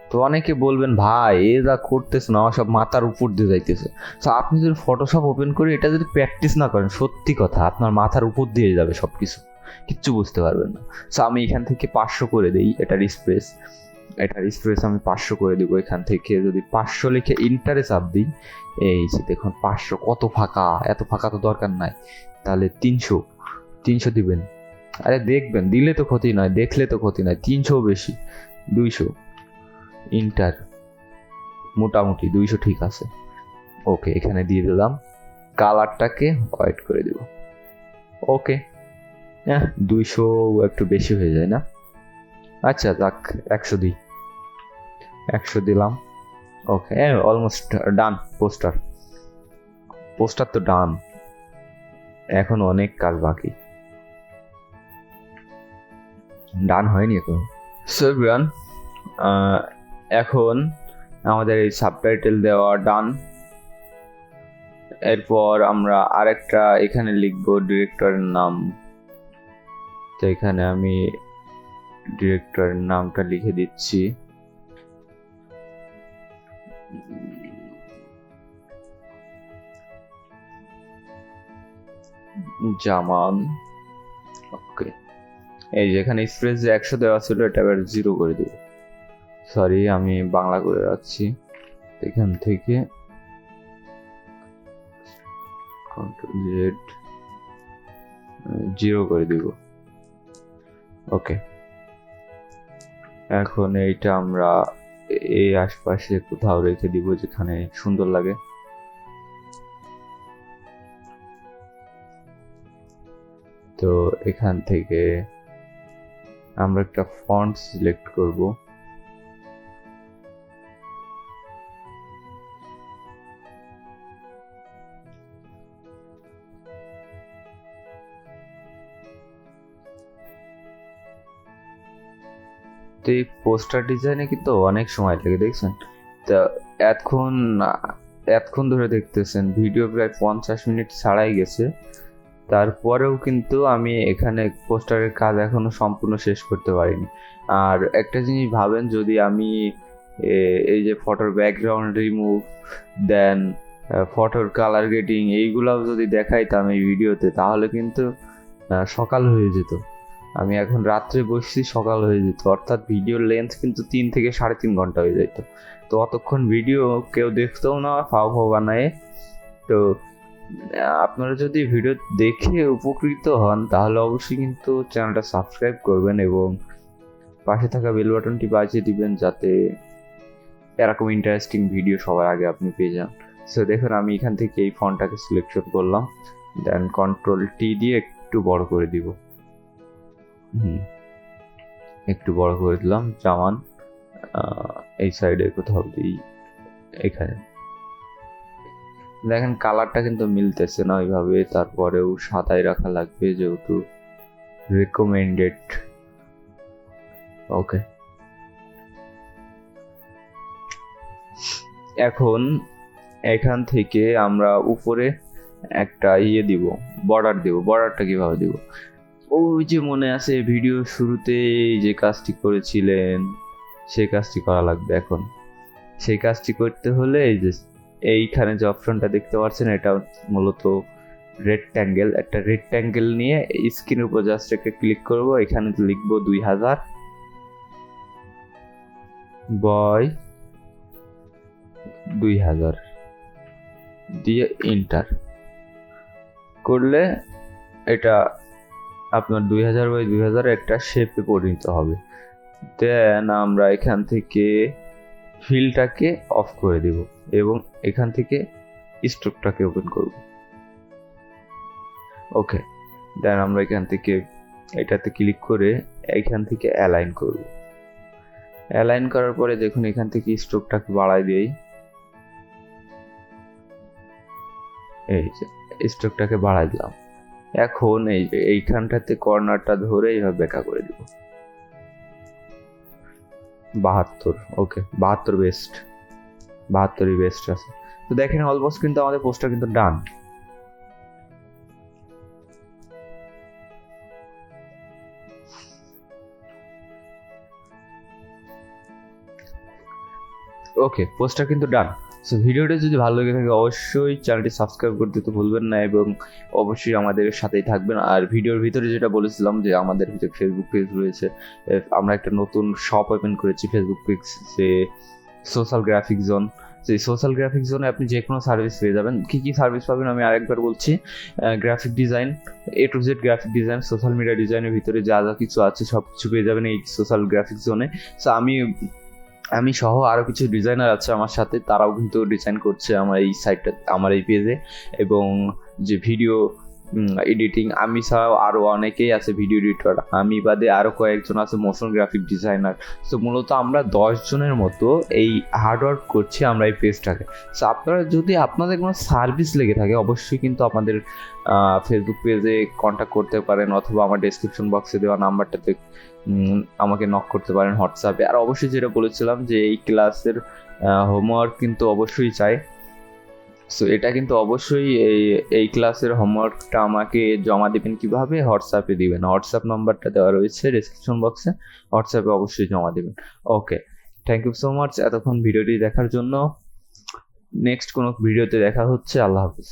তো অনেকে বলবেন ভাই এ যা করতেছে না সব মাথার উপর দিয়ে যাইতেছে। তো আপনি যদি ফটোশপ ওপেন করে এটা যদি প্র্যাকটিস না করেন, সত্যি কথা আপনার মাথার উপর দিয়ে যাবে সবকিছু, কিচ্ছু বুঝতে পারবেন না। সো আমি এখান থেকে 500 করে দিই, এটার স্পেস আমি 500 করে দিব। এখান থেকে যদি 500 লিখে ইন্টারে চাপ দিই, এই যে দেখুন 500 কত ফাঁকা, এত ফাঁকা তো দরকার নাই, তাহলে 300 দিবেন। আরে দেখবেন, দিলে তো ক্ষতি নয়, দেখলে তো ক্ষতি নয়। 300 বেশি, 200 ইন্টার, মোটামুটি 200 ঠিক আছে। ওকে, এখানে দিয়ে দিলাম, কালারটাকে হোয়াইট করে দিব। ওকে, 200 একটু বেশি হয়ে যায় না? আচ্ছা যাক, 100 দিই, 100 দিলাম। ওকে, অলমোস্ট ডান। পোস্টার তো ডান, এখন অনেক কাজ বাকি, ডান হয়নি এখন। সো এভরিওয়ান, এখন আমাদের এই সাবটাইটেল দেওয়া ডান। এরপর আমরা আরেকটা এখানে লিখবো ডিরেক্টরের নাম। তো এখানে আমি ডিরেক্টরের নামটা লিখে দিচ্ছি, জামান। ওকে, এই যেখানে স্পেস 100 দেওয়া ছিল এটা এবার 0 করে দিব। সরি, আমি বাংলা করে রাখছি। এখান থেকে কন্ট্রোল জেড 0 করে দিব। ওকে, এখন এইটা আমরা এই আশপাশে কোথাও রেখে দিব যেখানে সুন্দর লাগে। তো এখান থেকে আমরা একটা ফন্ট সিলেক্ট করব। তো এই পোস্টার ডিজাইনে কিন্তু অনেক সময় লাগে, দেখছেন? তা এতক্ষণ ধরে দেখতেছেন, ভিডিও প্রায় 50 মিনিট ছাড়াই গেছে। তারপরেও কিন্তু আমি এখানে পোস্টারের কাজ এখনো সম্পূর্ণ শেষ করতে পারিনি। আর একটা জিনিস ভাবেন, যদি আমি এই যে ফটোর ব্যাকগ্রাউন্ড রিমুভ, দেন ফটোর কালার গ্রেডিং, এইগুলাও যদি দেখাইতাম এই ভিডিওতে, তাহলে কিন্তু সকাল হয়ে যেত। আমি এখন রাত্রে বসছি, সকাল হয়ে যেত, অর্থাৎ ভিডিওর লেন্থ কিন্তু 3 থেকে 3.5 ঘন্টা হয়ে যেত। তো অতক্ষণ ভিডিও কেউ দেখতেও না, ফাও বানায়। তো আপনারা যদি ভিডিও দেখে উপকৃত হন তাহলে অবশ্যই কিন্তু চ্যানেলটা সাবস্ক্রাইব করবেন এবং পাশে থাকা বেল বাটনটি বাজিয়ে দিবেন, যাতে এরকম ইন্টারেস্টিং ভিডিও সবার আগে আপনি পেয়ে যান। সো দেখুন, আমি এখান থেকে এই ফন্টটাকে সিলেকশন করলাম, দেন কন্ট্রোল টি দিয়ে একটু বড় করে দিব। একটু বড় করে দিলাম। জামান এই সাইডে কোথাও দিই, এখানে দেখেন কালারটা কিন্তু মিলতেছে না ওইভাবে, তারপরেও সাদাই রাখা লাগবে যেহেতু রেকমেন্ডেড। ওকে, এখন এখান থেকে আমরা উপরে একটা দিব, বর্ডার দিব। বর্ডারটা কিভাবে দিব? ওই যে মনে আছে ভিডিও শুরুতে যে কাজটি করেছিলেন, সেই কাজটি করা লাগবে। এখন সেই কাজটি করতে হলে এই যে এইখানে যে অপশনটা দেখতে পাচ্ছেন, এটা মূলত রেক্ট্যাঙ্গেল। একটা রেক্ট্যাঙ্গেল নিয়ে স্ক্রিনের উপর জাস্ট একটা ক্লিক করব, এখানে লিখবো 2000 বয় 2000 দিয়ে এন্টার করলে এটা আপনার 2000 বাই 2000 একটা শেপে পরিণত হবে। দেন আমরা এখান থেকে ফিলটাকে অফ করে দেব এবং এখান থেকে স্ট্রোকটাকে ওপেন করব। ওকে, দেন আমরা এখান থেকে এটাতে ক্লিক করে এখান থেকে অ্যালাইন করব। অ্যালাইন করার পরে দেখুন এখান থেকে স্ট্রোকটাকে বাড়াই দিই। এই যে স্ট্রোকটাকে বাড়াই দিলাম। এখন এই যে এইখানটাতে কর্নারটা ধরে এইভাবে বেঁকা করে দিব। 72। ওকে, 72 বেস্ট, 72ই বেস্ট আছে। তো দেখেন অলমোস্ট কিন্তু আমাদের পোস্টার কিন্তু ডান। ওকে, পোস্টার কিন্তু ডান। সো ভিডিওটা যদি ভালো লেগে থাকে অবশ্যই চ্যানেলটি সাবস্ক্রাইব করতে তো ভুলবেন না এবং অবশ্যই আমাদের সাথেই থাকবেন। আর ভিডিওর ভিতরে যেটা বলেছিলাম যে আমাদের ভিতরে ফেসবুক পেজ রয়েছে, আমরা একটা নতুন শপ ওপেন করেছি ফেসবুক পেজ, যে সোশ্যাল গ্রাফিক জোন। সেই সোশ্যাল গ্রাফিক জোনে আপনি যে কোনো সার্ভিস পেয়ে যাবেন। কী কী সার্ভিস পাবেন আমি আরেকবার বলছি। Graphic design, A to Z graphic design, social media ডিজাইনের ভিতরে যা যা কিছু আছে সব কিছু পেয়ে যাবেন এই সোশ্যাল গ্রাফিক জোনে। সো আমি সহ আরও কিছু ডিজাইনার আছে আমার সাথে, তারাও কিন্তু ডিজাইন করছে আমার এই সাইটটা, আমার এই পেজে। এবং যে ভিডিও এডিটিং, আমি ছাড়াও আরও অনেকেই আছে ভিডিও এডিটর, আমি বাদে আরও কয়েকজন আছে মোশন গ্রাফিক ডিজাইনার। সো মূলত আমরা 10 জনের মতো এই হার্ডওয়ার্ক করছি আমরা এই পেজটাকে। সো আপনারা যদি আপনাদের কোনো সার্ভিস লেগে থাকে অবশ্যই কিন্তু আমাদের ফেসবুক পেজে কন্ট্যাক্ট করতে পারেন, অথবা আমার ডেসক্রিপশন বক্সে দেওয়া নাম্বারটাতে আমাকে নক করতে পারেন হোয়াটসঅ্যাপে। আর অবশ্যই যেটা বলেছিলাম যে এই ক্লাসের হোমওয়ার্ক কিন্তু অবশ্যই চাই। সো এটা কিন্তু অবশ্যই এই ক্লাসের হোমওয়ার্কটা আমাকে জমা দেবেন কিভাবে, হোয়াটসঅ্যাপে দিবেন। হোয়াটসঅ্যাপ নাম্বারটা দেওয়া রয়েছে ডেসক্রিপশন বক্সে, হোয়াটসঅ্যাপে অবশ্যই জমা দেবেন। ওকে, থ্যাংক ইউ সো মাচ এতক্ষণ ভিডিওটি দেখার জন্য। নেক্সট কোনো ভিডিওতে দেখা হচ্ছে। আল্লাহ হাফিজ।